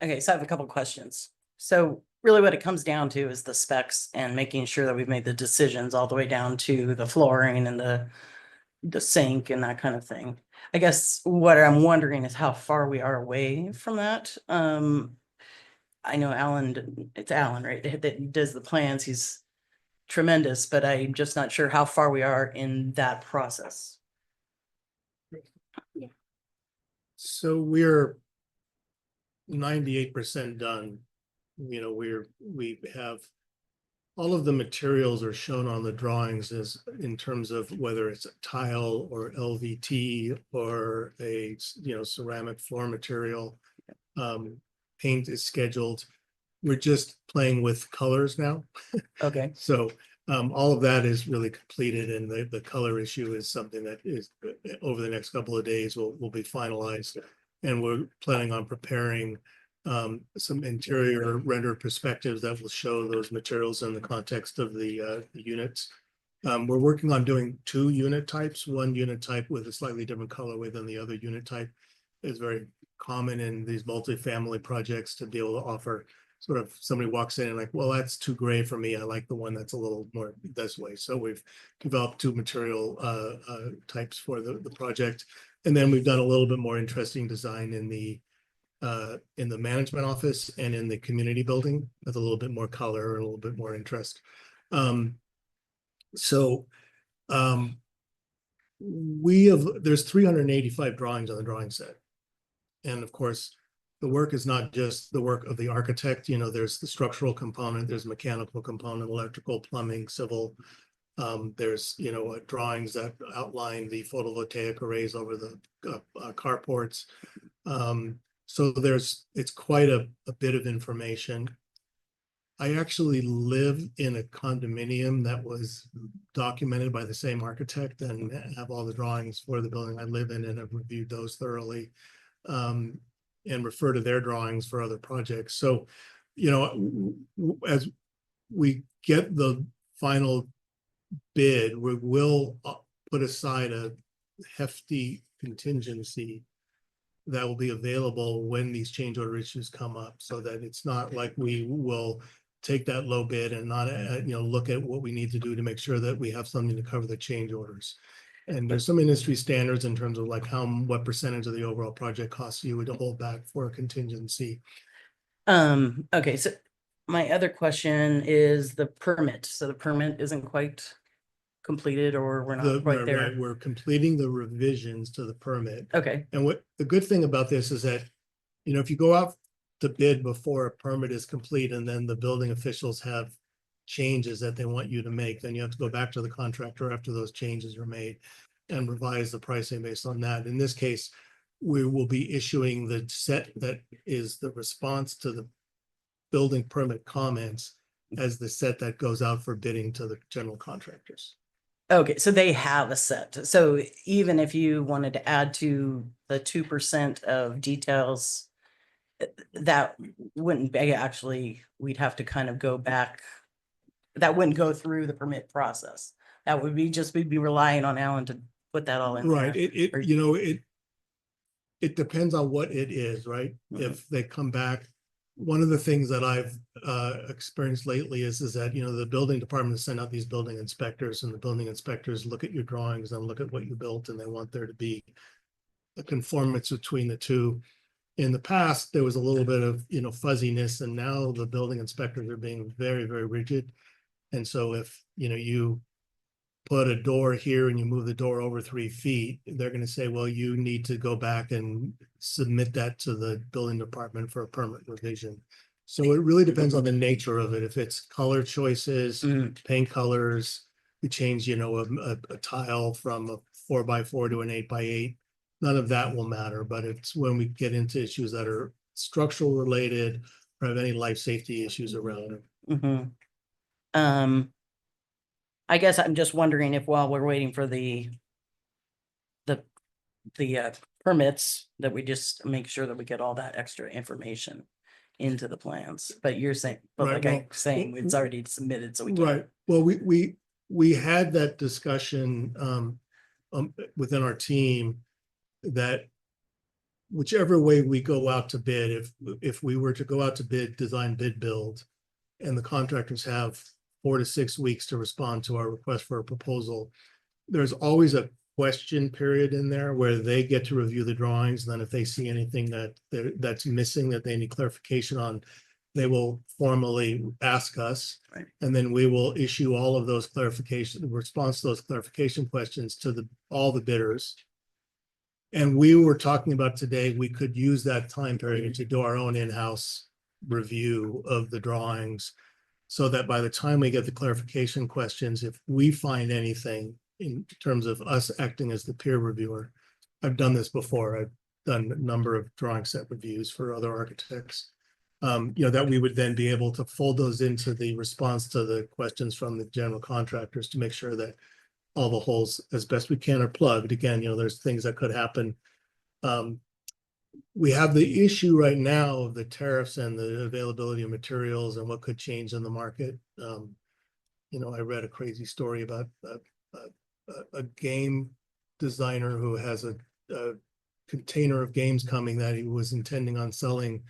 Okay, so I have a couple questions. So really what it comes down to is the specs and making sure that we've made the decisions all the way down to the flooring and the sink and that kind of thing. I guess what I'm wondering is how far we are away from that. I know it's Alan, right, that does the plans. He's tremendous, but I'm just not sure how far we are in that process. So we're 98% done. You know, we have all of the materials are shown on the drawings as in terms of whether it's a tile or LVT or a, you know, ceramic floor material. Paint is scheduled. We're just playing with colors now. Okay. So all of that is really completed, and the color issue is something that is over the next couple of days will be finalized. And we're planning on preparing some interior rendered perspectives that will show those materials in the context of the units. We're working on doing 2 unit types. One unit type with a slightly different colorway than the other unit type is very common in these multifamily projects to be able to offer sort of somebody walks in and like, well, that's too gray for me. I like the one that's a little more this way. So we've developed 2 material types for the project. And then we've done a little bit more interesting design in the management office and in the community building with a little bit more color and a little bit more interest. There's 385 drawings on the drawing set. And of course, the work is not just the work of the architect. You know, there's the structural component, there's mechanical component, electrical, plumbing, civil. There's, you know, drawings that outline the photovoltaic arrays over the carports. So it's quite a bit of information. I actually live in a condominium that was documented by the same architect and have all the drawings for the building I live in, and have reviewed those thoroughly. And refer to their drawings for other projects. So, you know, as we get the final bid, we will put aside a hefty contingency that will be available when these change order issues come up, so that it's not like we will take that low bid and not, you know, look at what we need to do to make sure that we have something to cover the change orders. And there's some industry standards in terms of like what percentage of the overall project costs you would hold back for a contingency. Okay, so my other question is the permit. So the permit isn't quite completed, or we're not quite there. Right, we're completing the revisions to the permit. Okay. And what the good thing about this is that, you know, if you go out to bid before a permit is complete and then the building officials have changes that they want you to make, then you have to go back to the contractor after those changes are made and revise the pricing based on that. In this case, we will be issuing the set that is the response to the building permit comments as the set that goes out for bidding to the general contractors. Okay, so they have a set. So even if you wanted to add to the 2% of details, that wouldn't be actually, we'd have to kind of go back. That wouldn't go through the permit process. That would be just, we'd be relying on Alan to put that all in there. Right, you know, it depends on what it is, right? If they come back, one of the things that I've experienced lately is that, you know, the building department send out these building inspectors, and the building inspectors look at your drawings and look at what you built, and they want there to be a conformance between the two. In the past, there was a little bit of, you know, fuzziness, and now the building inspectors are being very, very rigid. And so if, you know, you put a door here and you move the door over 3 feet, they're gonna say, well, you need to go back and submit that to the building department for a permit revision. So it really depends on the nature of it. If it's color choices, paint colors, we change, you know, a tile from a 4x4 to an 8x8. None of that will matter, but it's when we get into issues that are structural related or have any life safety issues around it. I guess I'm just wondering if while we're waiting for the permits, that we just make sure that we get all that extra information into the plans. But you're saying, but Right, like well, I'm saying, it's already submitted, so we can't. Right. Well, we had that discussion within our team that whichever way we go out to bid, if we were to go out to bid, design, bid, build, and the contractors have 4 to 6 weeks to respond to our request for a proposal, there's always a question period in there where they get to review the drawings. And then if they see anything that's missing that they need clarification on, they will formally ask us. Right. And then we will issue all of those clarification, response to those clarification questions to all the bidders. And we were talking about today, we could use that time period to do our own in-house review of the drawings, so that by the time we get the clarification questions, if we find anything in terms of us acting as the peer reviewer, I've done this before. I've done a number of drawing set reviews for other architects. You know, that we would then be able to fold those into the response to the questions from the general contractors to make sure that all the holes as best we can are plugged. Again, you know, there's things that could happen. We have the issue right now of the tariffs and the availability of materials and what could change in the market. You know, I read a crazy story about a game designer who has a container of games coming that he was intending on selling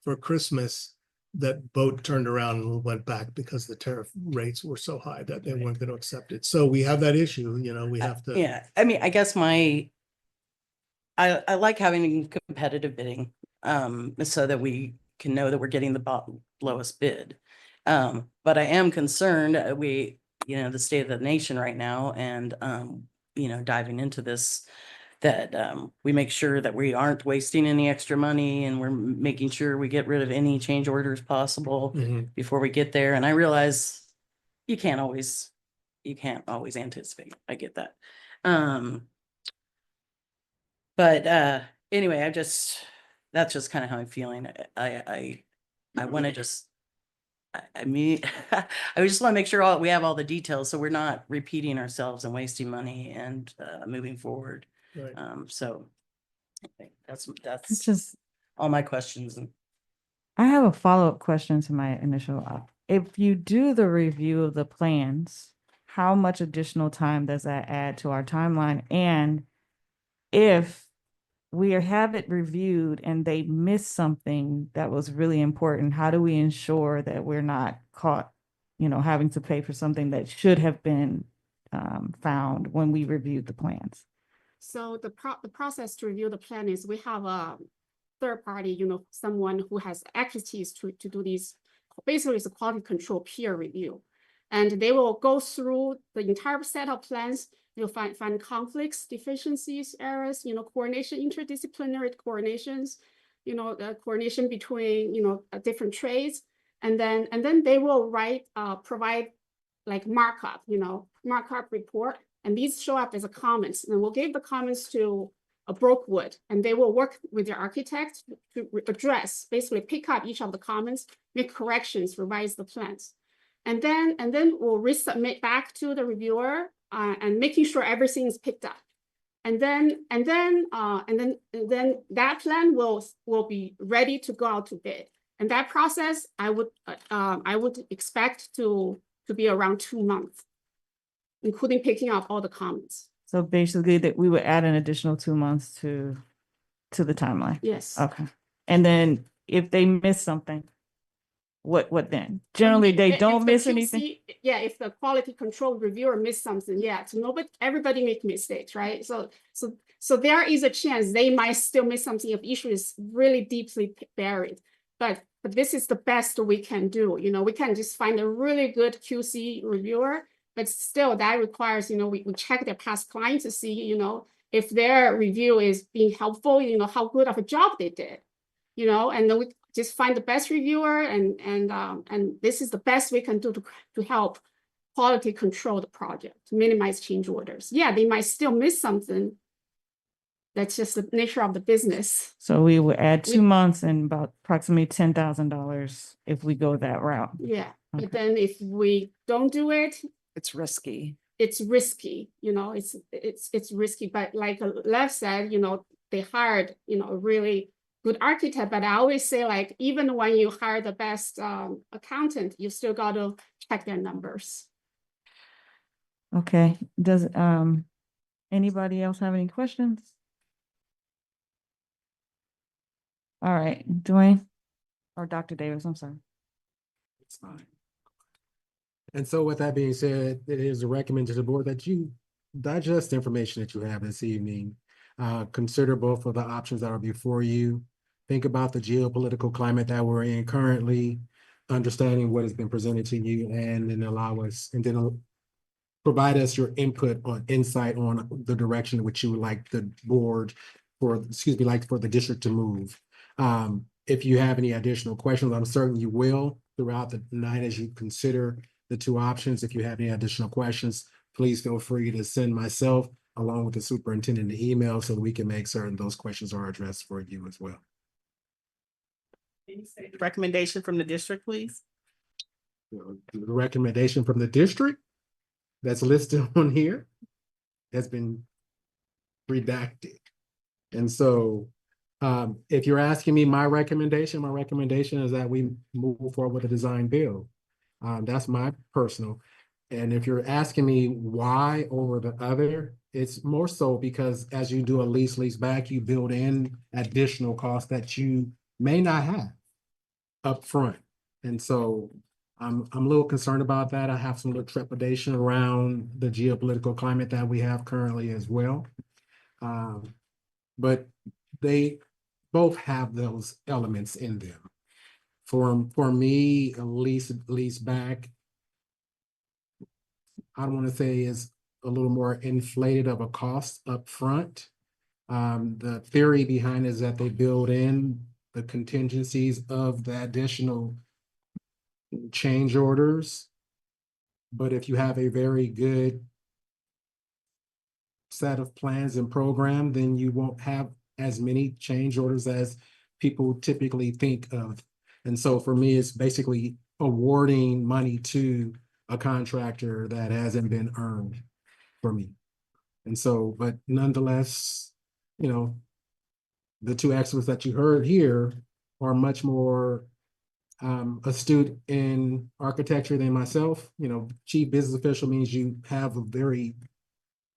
for Christmas. That boat turned around and went back because the tariff rates were so high that they weren't going to accept it. So we have that issue, you know, we have to. Yeah, I mean, I guess I like having competitive bidding, so that we can know that we're getting the lowest bid. But I am concerned, you know, the state of the nation right now, and, you know, diving into this, that we make sure that we aren't wasting any extra money, and we're making sure we get rid of any change orders possible before we get there. And I realize you can't always anticipate. I get that. But anyway, that's just kind of how I'm feeling. I want to just, I mean, I just want to make sure we have all the details, so we're not repeating ourselves and wasting money and moving forward. Right. So anyway, that's It's just, all my questions. And I have a follow-up question to my initial. If you do the review of the plans, how much additional time does that add to our timeline? And if we have it reviewed and they miss something that was really important, how do we ensure that we're not caught, you know, having to pay for something that should have been found when we reviewed the plans? So the process to review the plan is we have a third party, you know, someone who has expertise to do these. Basically, it's a quality control peer review, and they will go through the entire set of plans. You'll find conflicts, deficiencies, errors, you know, coordination, interdisciplinary coordinations, you know, the coordination between, you know, different trades. And then they will provide like markup, you know, markup report. And these show up as a comments. And we'll give the comments to a Brookwood, and they will work with their architect to address, basically pick up each of the comments, make corrections, revise the plans. And then we'll resubmit back to the reviewer, and making sure everything is picked up. And then that plan will be ready to go out to bid. And that process, I would expect to be around 2 months, including picking up all the comments. So basically that we would add an additional 2 months to the timeline. Yes. Okay. And then if they miss something, what then? Generally, they don't miss anything. Yeah, if the quality control reviewer missed something, yeah. So everybody make mistakes, right? So there is a chance they might still miss something if issue is really deeply buried. But this is the best we can do. You know, we can just find a really good QC reviewer, but still that requires, we check their past clients to see, if their review is being helpful, how good of a job they did, and then we just find the best reviewer and this is the best we can do to help quality control the project, to minimize change orders. Yeah, they might still miss something. That's just the nature of the business. So we would add 2 months and about approximately $10,000 if we go that route. Yeah, Okay. but then if we don't do it, It's risky. it's risky, it's risky. But like Lev said, they hired, a really good architect. But I always say, like, even when you hire the best accountant, you still got to check their numbers. Okay, does anybody else have any questions? All right, Dwayne or Dr. Davis, I'm sorry. It's fine. And so with that being said, it is a recommend to the board that you digest the information that you have this evening. Consider both of the options that are before you. Think about the geopolitical climate that we're in currently, understanding what has been presented to you, and then provide us your insight on the direction in which you would like the board for the district to move. If you have any additional questions, I'm certain you will throughout the night as you consider the two options. If you have any additional questions, please feel free to send myself along with the superintendent an email so that we can make certain those questions are addressed for you as well. Recommendation from the district, please. The recommendation from the district that's listed on here has been redacted. And so if you're asking me my recommendation is that we move forward with a design build. That's my personal. And if you're asking me why over the other, it's more so because as you do a lease back, you build in additional costs that you may not have up front. And so I'm a little concerned about that. I have some little trepidation around the geopolitical climate that we have currently as well. But they both have those elements in them. For me, a lease back, I don't want to say is a little more inflated of a cost up front. The theory behind it is that they build in the contingencies of the additional change orders. But if you have a very good set of plans and program, then you won't have as many change orders as people typically think of. And so for me, it's basically awarding money to a contractor that hasn't been earned for me. And so, but nonetheless, the two experts that you heard here are much more astute in architecture than myself. Chief business official means you have a very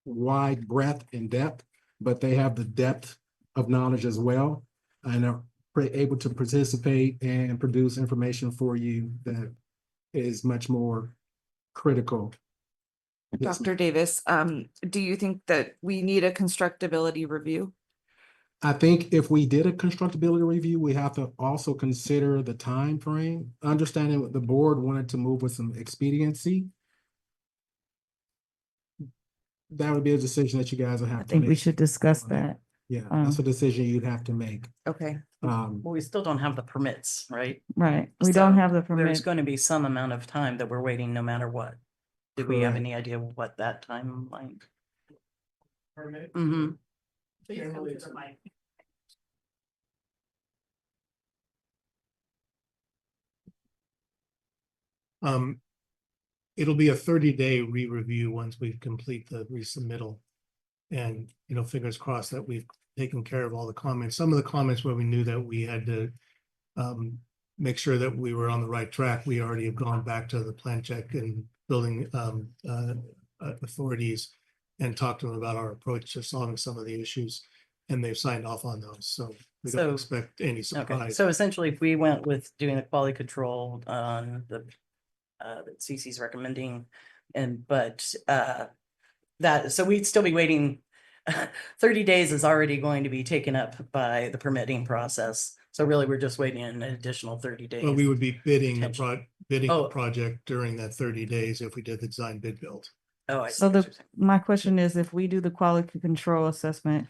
wide breadth and depth, but they have the depth of knowledge as well, and are able to participate and produce information for you that is much more critical. Dr. Davis, do you think that we need a constructability review? I think if we did a constructability review, we have to also consider the time frame, understanding what the board wanted to move with some expediency. That would be a decision that you guys will have to make. I think we should discuss that. Yeah, that's a decision you'd have to make. Okay. Well, we still don't have the permits, right? Right, we don't So have the permit. There's going to be some amount of time that we're waiting no matter what. Do we have Correct. any idea what that timeline? Permit? Mm-hmm. Generally, it's it'll be a 30-day re-review once we complete the resubmittal. And, fingers crossed that we've taken care of all the comments. Some of the comments where we knew that we had to make sure that we were on the right track, we already have gone back to the plan check and building authorities and talked to them about our approach to solving some of the issues. And they've signed off on those. So we don't expect any surprise. Okay, so essentially if we went with doing the quality control on the that CC's recommending, so we'd still be waiting. 30 days is already going to be taken up by the permitting process. So really, we're just waiting an additional 30 days. But we would be bidding the Potentially. bidding Oh. the project during that 30 days if we did the design bid build. Oh, I see. So what you're saying. my question is, if we do the quality control assessment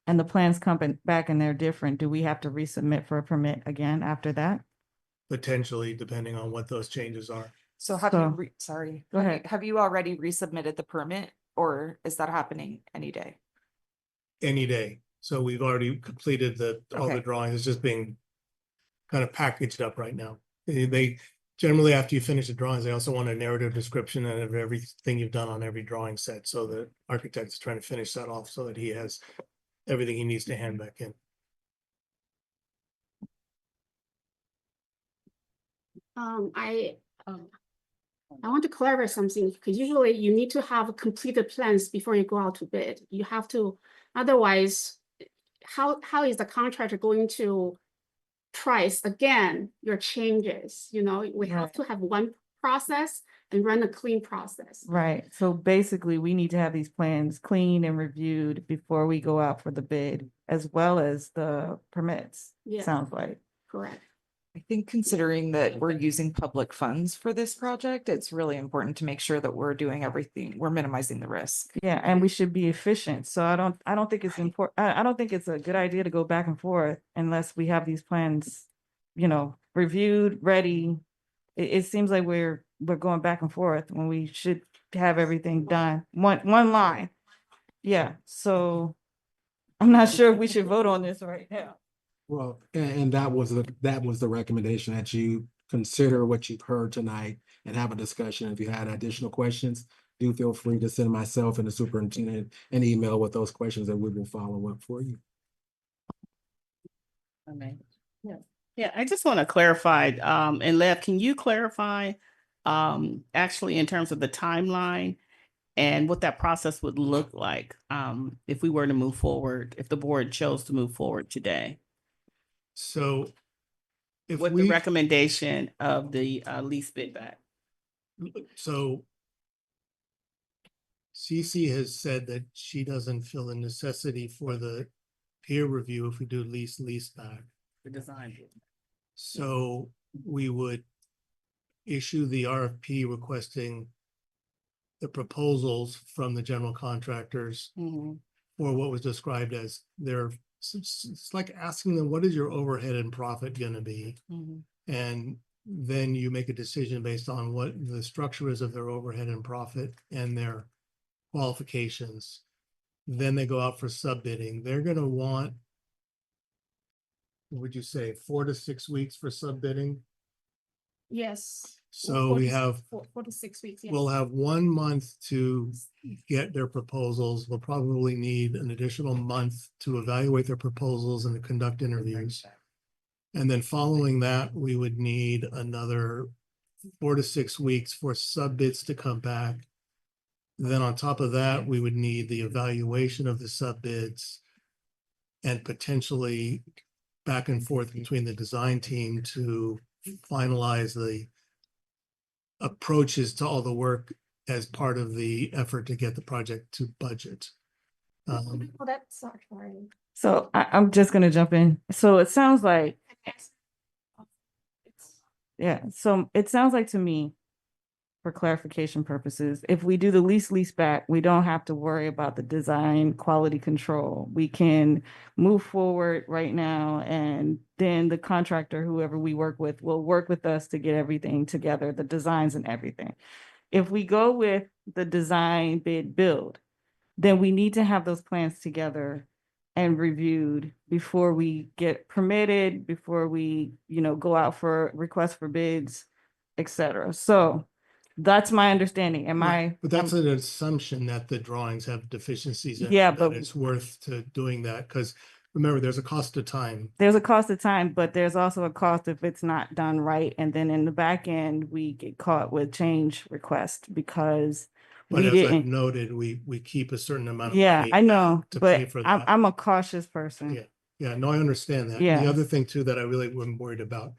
and the plans come back and they're different, do we have to resubmit for a permit again after that? Potentially, depending on what those changes are. So have So- you, sorry. Go Have you- ahead. Have you already resubmitted the permit or is that happening any day? Any day. So we've already completed all the Okay. drawings. It's just being kind of packaged up right now. They generally, after you finish the drawings, they also want a narrative description of everything you've done on every drawing set. So the architect is trying to finish that off so that he has everything he needs to hand back in. I want to clarify something, because usually you need to have completed plans before you go out to bid. You have to, otherwise, how is the contractor going to price again your changes? You know, we have Right. to have one process and run a clean process. Right, so basically, we need to have these plans cleaned and reviewed before we go out for the bid, as well as the permits, Yeah. sounds like. Correct. I think considering that we're using public funds for this project, it's really important to make sure that we're doing everything, we're minimizing the risk. Yeah, and we should be efficient, so I don't think it's important, I don't think it's a good idea to go back and forth unless we have these plans, reviewed, ready. It seems like we're going back and forth when we should have everything done, one line. Yeah, so I'm not sure if we should vote on this right now. Well, and that was the recommendation, that you consider what you've heard tonight and have a discussion. If you had additional questions, do feel free to send myself and the superintendent an email with those questions and we will follow up for you. Yeah, I just want to clarify, and Lev, can you clarify, actually in terms of the timeline and what that process would look like, if we were to move forward, if the board chose to move forward today? So if With the recommendation of the lease bid back. So Cece has said that she doesn't feel the necessity for the peer review if we do lease back. The design bid. So we would issue the RFP requesting the proposals from the general contractors for what was described as it's like asking them, what is your overhead and profit gonna be? And then you make a decision based on what the structure is of their overhead and profit and their qualifications. Then they go out for sub bidding. They're gonna want, what would you say, 4 to 6 weeks for sub bidding? Yes. So we have, 4 to 6 weeks. Yes. we'll have 1 month to get their proposals. We'll probably need an additional month to evaluate their proposals and to conduct interviews. And then following that, we would need another 4 to 6 weeks for sub bids to come back. Then on top of that, we would need the evaluation of the sub bids and potentially back and forth between the design team to finalize the approaches to all the work as part of the effort to get the project to budget. Oh, that's sorry. So I'm just gonna jump in. So it sounds like, yeah, so it sounds like to me, for clarification purposes, if we do the lease back, we don't have to worry about the design quality control. We can move forward right now, and then the contractor, whoever we work with, will work with us to get everything together, the designs and everything. If we go with the design bid build, then we need to have those plans together and reviewed before we get permitted, before we, go out for requests for bids, et cetera. So that's my understanding. Am I? But that's an assumption that the drawings have deficiencies. Yeah, that but- it's worth to doing that, because remember, there's a cost of time. There's a cost of time, but there's also a cost if it's not done right. And then in the back end, we get caught with change request because But we as I've didn't. noted, we keep a certain amount of Yeah, money I know, to pay but for I'm, that. I'm a cautious person. Yeah. Yeah, no, I understand that. Yeah. The other thing too that I really am worried about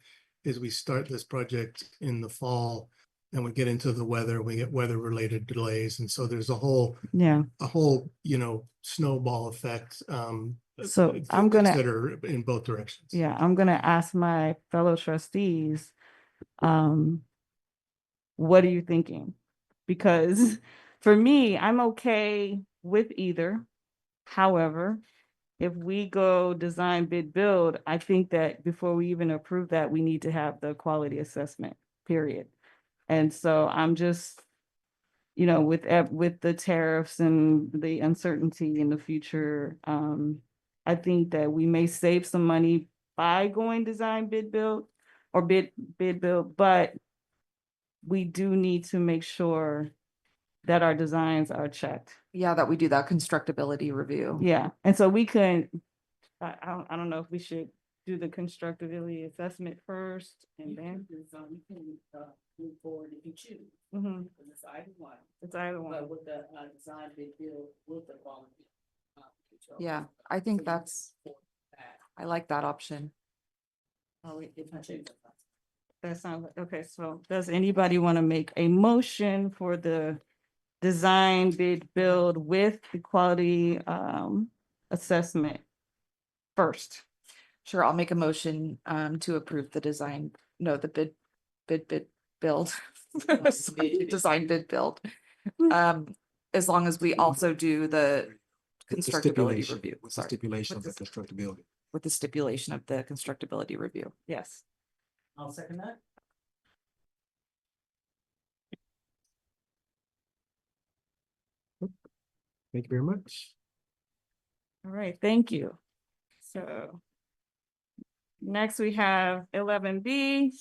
is we start this project in the fall and we get into the weather, we get weather related delays. And so there's a whole, Yeah. snowball effect So to I'm gonna, consider in both directions. yeah, I'm gonna ask my fellow trustees, what are you thinking? Because for me, I'm okay with either. However, if we go design, bid, build, I think that before we even approve that, we need to have the quality assessment, period. And so I'm just, you know, with the tariffs and the uncertainty in the future, I think that we may save some money by going design, bid, build, or bid, build, but we do need to make sure that our designs are checked. Yeah, that we do that constructability review. Yeah, and so we can, I don't know if we should do the constructability assessment first and then. You can move forward if you choose. Mhm. Because it's either one. It's either one. But with the design bid build with the quality. Control. Yeah, I think So you that's, can afford that. I like that option. If you choose. That sounds, okay, so does anybody want to make a motion for the design, bid, build with the quality assessment first? Sure, I'll make a motion to approve the design, no, the bid, build. Design, bid, build. As long as we also do the constructability review. With the Sorry. stipulation of With the constructability. With the stipulation of the constructability review. Yes. I'll second that. Thank you very much. All right, thank you. So next we have 11B,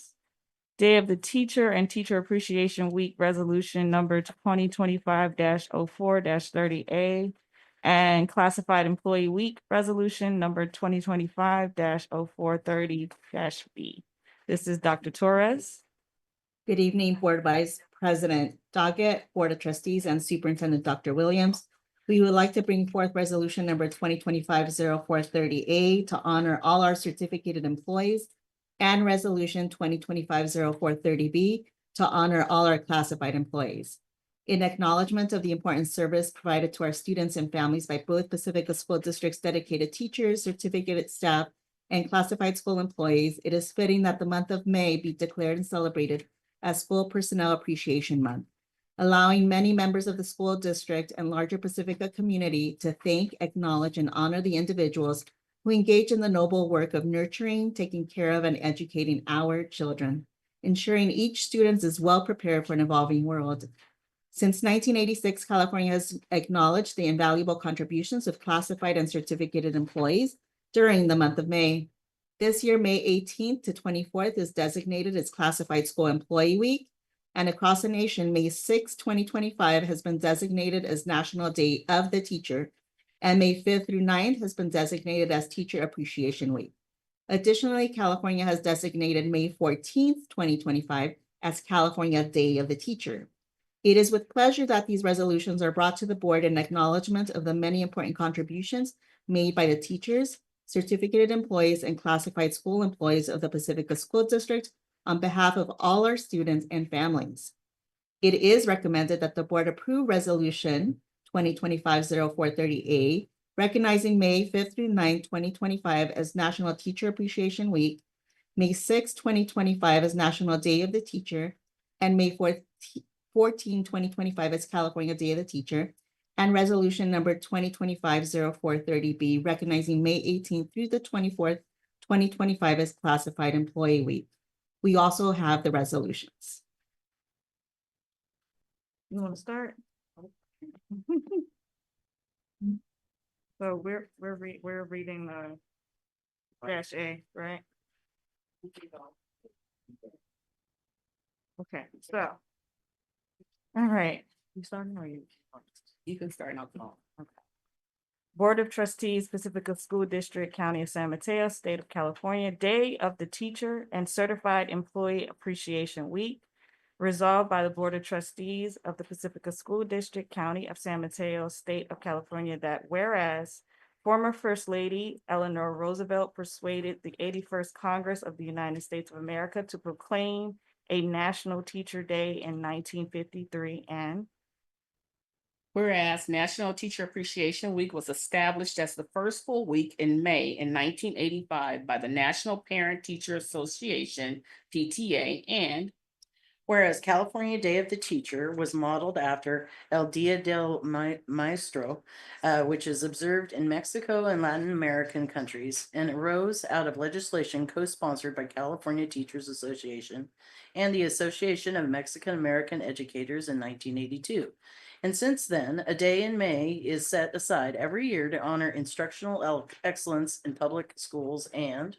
Day of the Teacher and Teacher Appreciation Week Resolution number 2025-04-30A and Classified Employee Week Resolution number 2025-04-30-B. This is Dr. Torres. Good evening, Board Vice President Doggett, Board of Trustees, and Superintendent Dr. Williams. We would like to bring forth resolution number 2025-04-30A to honor all our certificated employees and resolution 2025-04-30B to honor all our classified employees. In acknowledgement of the important service provided to our students and families by both Pacifica School District's dedicated teachers, certificated staff, and classified school employees, it is fitting that the month of May be declared and celebrated as School Personnel Appreciation Month, allowing many members of the school district and larger Pacifica community to thank, acknowledge, and honor the individuals who engage in the noble work of nurturing, taking care of, and educating our children, ensuring each student is well prepared for an evolving world. Since 1986, California has acknowledged the invaluable contributions of classified and certificated employees during the month of May. This year, May 18th to 24th is designated as Classified School Employee Week, and across the nation, May 6, 2025 has been designated as National Day of the Teacher, and May 5th through 9th has been designated as Teacher Appreciation Week. Additionally, California has designated May 14th, 2025 as California Day of the Teacher. It is with pleasure that these resolutions are brought to the board in acknowledgement of the many important contributions made by the teachers, certificated employees, and classified school employees of the Pacifica School District on behalf of all our students and families. It is recommended that the board approve resolution 2025-04-30A, recognizing May 5th through 9th, 2025 as National Teacher Appreciation Week, May 6th, 2025 as National Day of the Teacher, and May 14, 2025 as California Day of the Teacher, and resolution number 2025-04-30B, recognizing May 18th through the 24th, 2025 as Classified Employee Week. We also have the resolutions. You want to start? So we're reading the dash A, right? Okay, so. All right, you starting or you? You can start out. Okay. Board of Trustees, Pacifica School District, County of San Mateo, State of California, Day of the Teacher and Certified Employee Appreciation Week. Resolved by the Board of Trustees of the Pacifica School District, County of San Mateo, State of California, that whereas former First Lady Eleanor Roosevelt persuaded the 81st Congress of the United States of America to proclaim a National Teacher Day in 1953, and Whereas National Teacher Appreciation Week was established as the first full week in May in 1985 by the National Parent Teacher Association, PTA, and whereas California Day of the Teacher was modeled after El Dia del Maestro, which is observed in Mexico and Latin American countries, and arose out of legislation co-sponsored by California Teachers Association and the Association of Mexican American Educators in 1982. And since then, a day in May is set aside every year to honor instructional excellence in public schools. And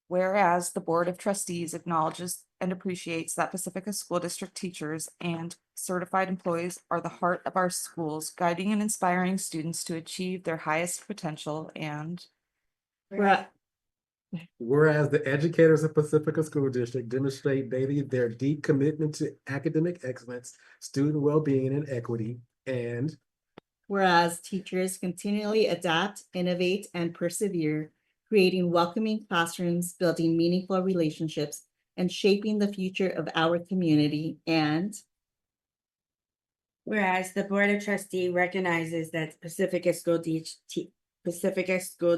whereas the Board of Trustees acknowledges and appreciates that Pacifica School District teachers and certified employees are the heart of our schools, guiding and inspiring students to achieve their highest potential. And Whereas the educators of Pacifica School District demonstrate daily their deep commitment to academic excellence, student well-being, and equity. And whereas teachers continually adapt, innovate, and persevere, creating welcoming classrooms, building meaningful relationships, and shaping the future of our community. And whereas the Board of Trustees recognizes that Pacifica School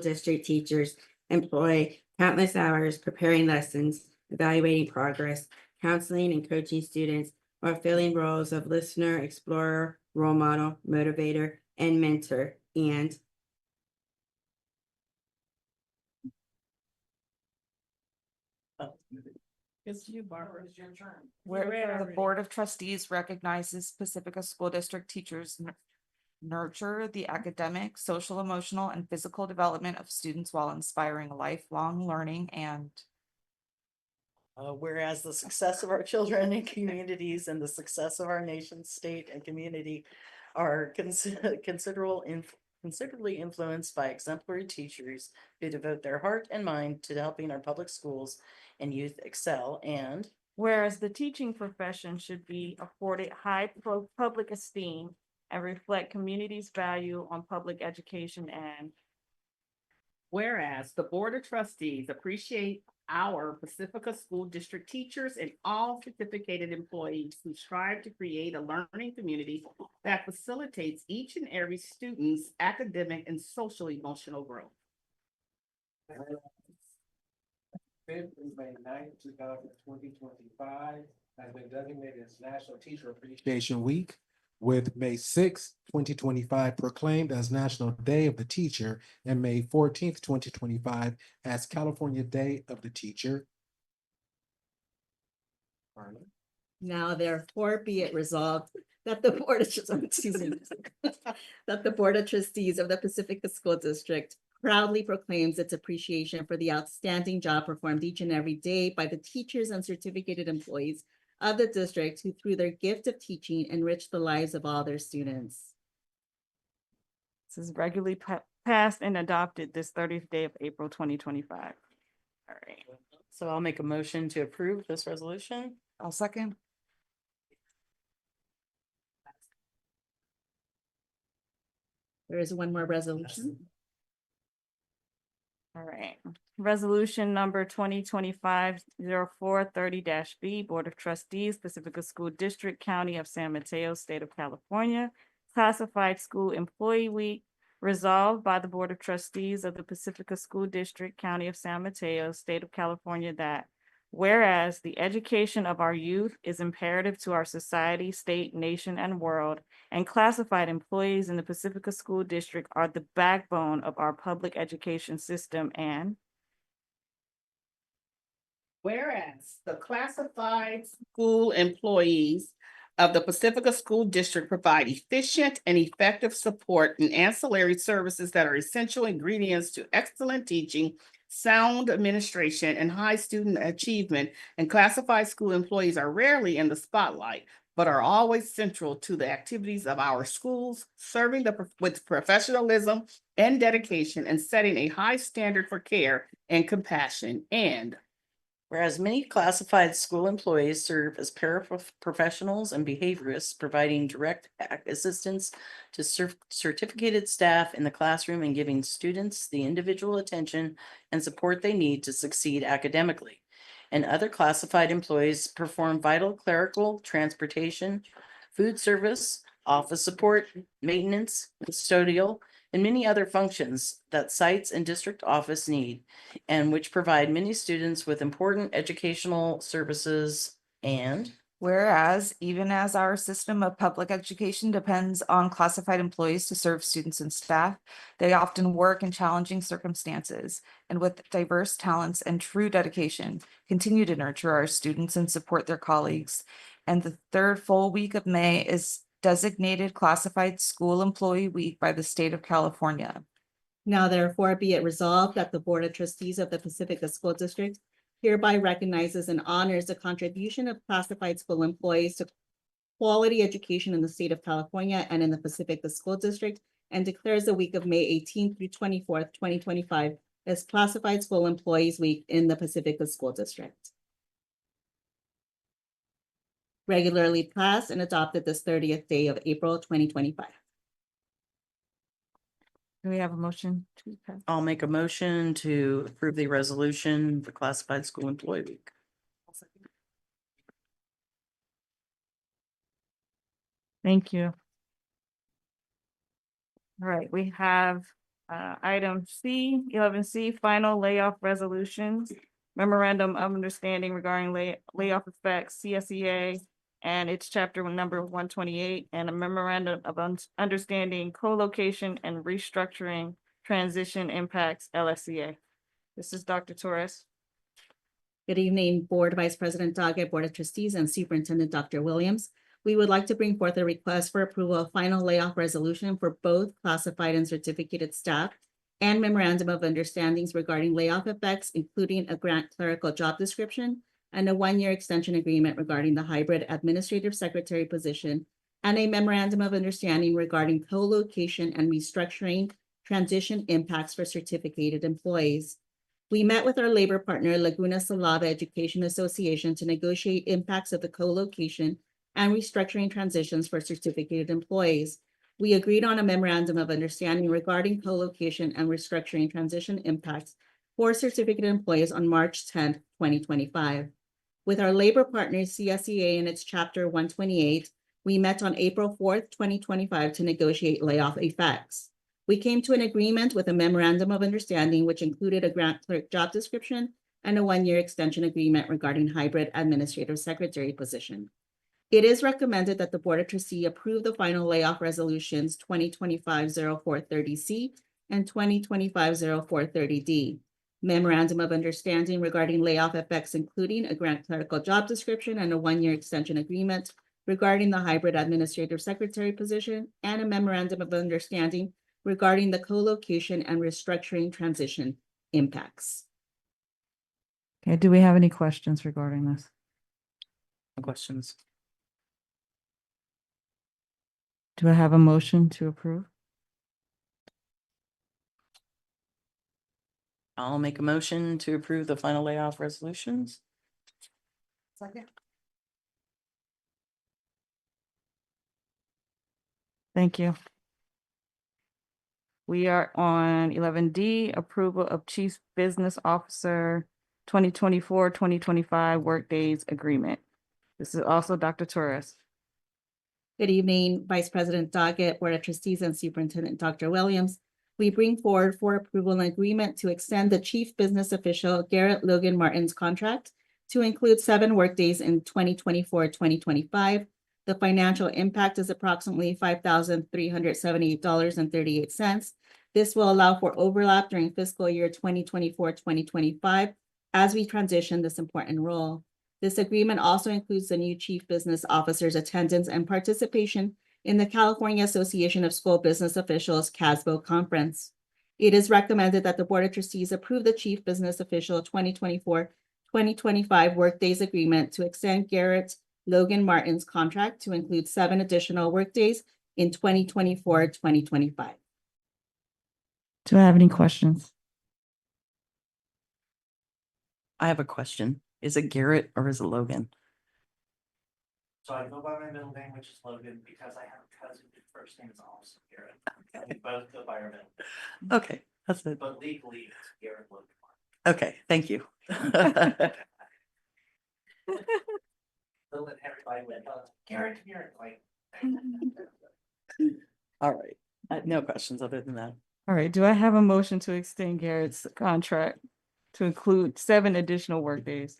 District teachers employ countless hours preparing lessons, evaluating progress, counseling and coaching students, while filling roles of listener, explorer, role model, motivator, and mentor. And it's you, Barbara. It's your turn. where the Board of Trustees recognizes Pacifica School District teachers nurture the academic, social, emotional, and physical development of students while inspiring lifelong learning. And whereas the success of our children and communities and the success of our nation, state, and community are considerably influenced by exemplary teachers who devote their heart and mind to helping our public schools and youth excel. And whereas the teaching profession should be afforded high public esteem and reflect community's value on public education. And whereas the Board of Trustees appreciate our Pacifica School District teachers and all certificated employees who strive to create a learning community that facilitates each and every student's academic and social emotional growth. Fifth is May 9th, 2025, has been designated as National Teacher Appreciation Week, with May 6th, 2025 proclaimed as National Day of the Teacher and May 14th, 2025 as California Day of the Teacher. now therefore be it resolved that the Board of that the Board of Trustees of the Pacifica School District proudly proclaims its appreciation for the outstanding job performed each and every day by the teachers and certificated employees of the district who, through their gift of teaching, enrich the lives of all their students. this is regularly passed and adopted this 30th day of April, 2025. All right. So I'll make a motion to approve this resolution. I'll second. There is one more resolution. All right. Resolution number 2025-0430-B, Board of Trustees, Pacifica School District, County of San Mateo, State of California, Classified School Employee Week, resolved by the Board of Trustees of the Pacifica School District, County of San Mateo, State of California, that whereas the education of our youth is imperative to our society, state, nation, and world, and classified employees in the Pacifica School District are the backbone of our public education system. And whereas the classified school employees of the Pacifica School District provide efficient and effective support and ancillary services that are essential ingredients to excellent teaching, sound administration, and high student achievement, and classified school employees are rarely in the spotlight, but are always central to the activities of our schools, serving with professionalism and dedication and setting a high standard for care and compassion. And whereas many classified school employees serve as paraprofessionals and behaviorists, providing direct assistance to certificated staff in the classroom and giving students the individual attention and support they need to succeed academically. And other classified employees perform vital clerical, transportation, food service, office support, maintenance, custodial, and many other functions that sites and district office need, and which provide many students with important educational services. And Whereas, even as our system of public education depends on classified employees to serve students and staff, they often work in challenging circumstances and with diverse talents and true dedication, continue to nurture our students and support their colleagues. And the third full week of May is designated Classified School Employee Week by the state of California. Now therefore be it resolved that the Board of Trustees of the Pacifica School District hereby recognizes and honors the contribution of classified school employees to quality education in the state of California and in the Pacifica School District, and declares the week of May 18th through 24th, 2025 as Classified School Employees Week in the Pacifica School District. Regularly passed and adopted this 30th day of April, 2025. Do we have a motion to pass? I'll make a motion to approve the resolution for Classified School Employee Week. Thank you. All right, we have item C, 11C, final layoff resolutions, memorandum of understanding regarding layoff effects, CSEA, and its chapter number 128, and a memorandum of understanding co-location and restructuring transition impacts, LSCA. This is Dr. Torres. Good evening, Board Vice President Doggett, Board of Trustees, and Superintendent Dr. Williams. We would like to bring forth a request for approval of final layoff resolution for both classified and certificated staff and memorandum of understandings regarding layoff effects, including a grant clerical job description and a one-year extension agreement regarding the hybrid administrative secretary position, and a memorandum of understanding regarding co-location and restructuring transition impacts for certificated employees. We met with our labor partner, Laguna Salada Education Association, to negotiate impacts of the co-location and restructuring transitions for certificated employees. We agreed on a memorandum of understanding regarding co-location and restructuring transition impacts for certificated employees on March 10th, 2025. With our labor partner, CSEA, and its chapter 128, we met on April 4th, 2025 to negotiate layoff effects. We came to an agreement with a memorandum of understanding, which included a grant clerk job description and a one-year extension agreement regarding hybrid administrative secretary position. It is recommended that the Board of Trustees approve the final layoff resolutions 2025-0430C and 2025-0430D. Memorandum of understanding regarding layoff effects, including a grant clerical job description and a one-year extension agreement regarding the hybrid administrative secretary position, and a memorandum of understanding regarding the co-location and restructuring transition impacts. Okay, do we have any questions regarding this? No questions. Do I have a motion to approve? I'll make a motion to approve the final layoff resolutions. Second. Thank you. We are on 11D, approval of Chief Business Officer 2024-2025 Workdays Agreement. This is also Dr. Torres. Good evening, Vice President Doggett, Board of Trustees, and Superintendent Dr. Williams. We bring forward for approval an agreement to extend the Chief Business Official Garrett Logan Martin's contract to include 7 workdays in 2024-2025. The financial impact is approximately $5,378.38. This will allow for overlap during fiscal year 2024-2025 as we transition this important role. This agreement also includes the new Chief Business Officer's attendance and participation in the California Association of School Business Officials CASBO conference. It is recommended that the Board of Trustees approve the Chief Business Official 2024-2025 Workdays Agreement to extend Garrett Logan Martin's contract to include 7 additional workdays in 2024-2025. Do I have any questions? I have a question. Is it Garrett or is it Logan? So I go by my middle name, which is Logan, because I have a cousin whose first name is also Garrett. We both go by our middle name. Okay, that's it. But legally, it's Garrett Logan. Okay, thank you. So let everybody went, Garrett, Garrett, like. All right, no questions other than that. All right, do I have a motion to extend Garrett's contract to include 7 additional workdays?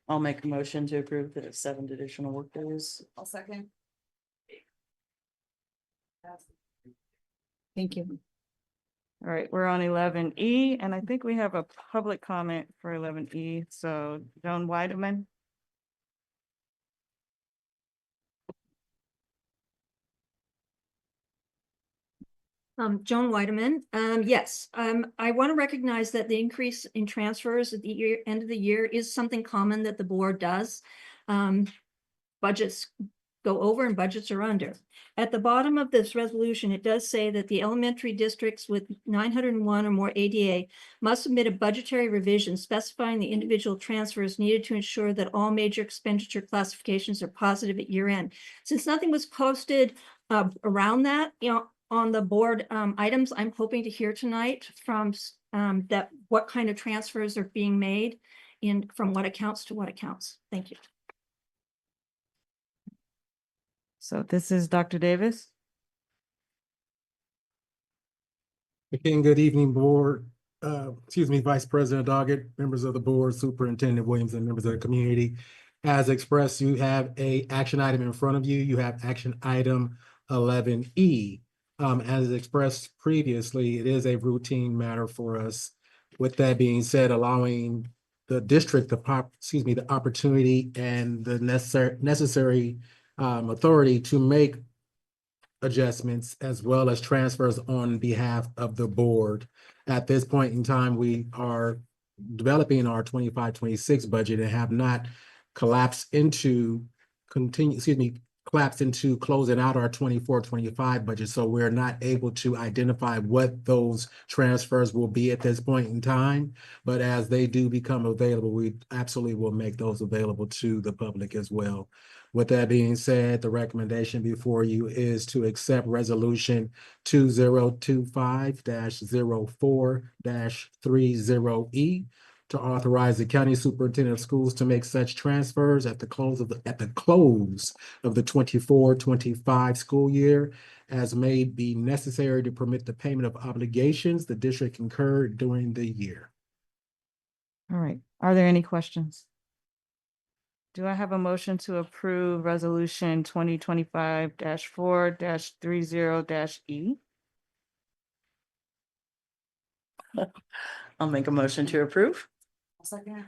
I'll make a motion to approve the 7 additional workdays. I'll second. Thank you. All right, we're on 11E, and I think we have a public comment for 11E. So Joan Weideman. Joan Weideman. Yes, I want to recognize that the increase in transfers at the end of the year is something common that the board does. Budgets go over and budgets are under. At the bottom of this resolution, it does say that the elementary districts with 901 or more ADA must submit a budgetary revision specifying the individual transfers needed to ensure that all major expenditure classifications are positive at year end. Since nothing was posted around that, on the board items, I'm hoping to hear tonight from that what kind of transfers are being made from what accounts to what accounts. Thank you. So this is Dr. Davis. Again, good evening, board. Vice President Doggett, members of the board, Superintendent Williams, and members of the community. As expressed, you have a action item in front of you. You have action item 11E. As expressed previously, it is a routine matter for us. With that being said, allowing the district the opportunity and the necessary authority to make adjustments as well as transfers on behalf of the board. At this point in time, we are developing our 25-26 budget and have not collapsed into closing out our 24-25 budget. So we're not able to identify what those transfers will be at this point in time. But as they do become available, we absolutely will make those available to the public as well. With that being said, the recommendation before you is to accept resolution 2025-04-30E to authorize the county superintendent of schools to make such transfers at the close of the 24-25 school year as may be necessary to permit the payment of obligations the district incurred during the year. All right, are there any questions? Do I have a motion to approve resolution 2025-4-30-E? I'll make a motion to approve. I'll second.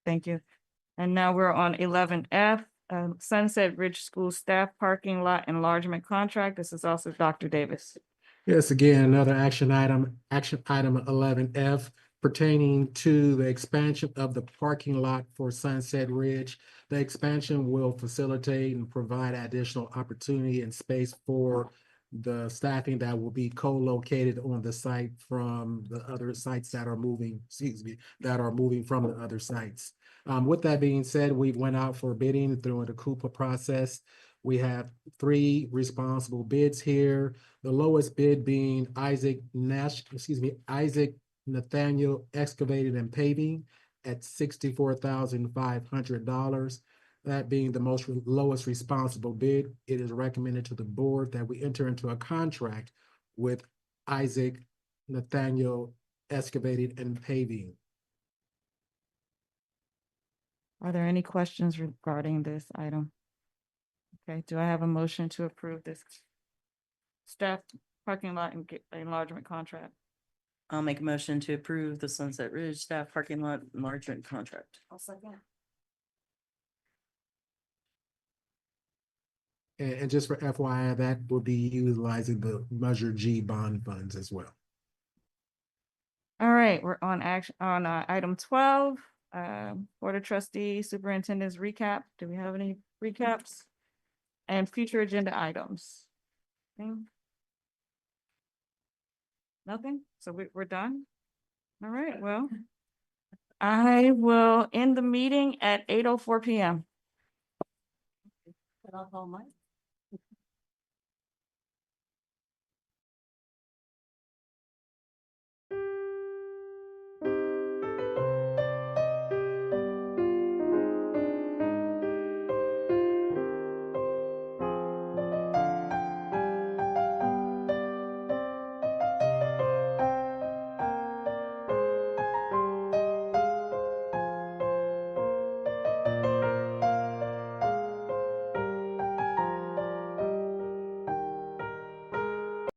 Thank you. And now we're on 11F, Sunset Ridge School Staff Parking Lot Enlargement Contract. This is also Dr. Davis. Yes, again, another action item 11F pertaining to the expansion of the parking lot for Sunset Ridge. The expansion will facilitate and provide additional opportunity and space for the staffing that will be co-located on the site from the other sites that are moving, from the other sites. With that being said, we went out for bidding through the Coupa process. We have 3 responsible bids here. The lowest bid being Isaac Nathaniel Excavated and Paving at $64,500. That being the lowest responsible bid, it is recommended to the board that we enter into a contract with Isaac Nathaniel Excavated and Paving. Are there any questions regarding this item? Okay, do I have a motion to approve this staff parking lot enlargement contract? I'll make a motion to approve the Sunset Ridge staff parking lot enlargement contract. I'll second. And just for FYI, that will be utilizing the Measure G bond funds as well. All right, we're on item 12, Board of Trustees, Superintendent's recap. Do we have any recaps? And future agenda items? Nothing? So we're done? All right, well, I will end the meeting at 8:04 p.m. I'll call Mike.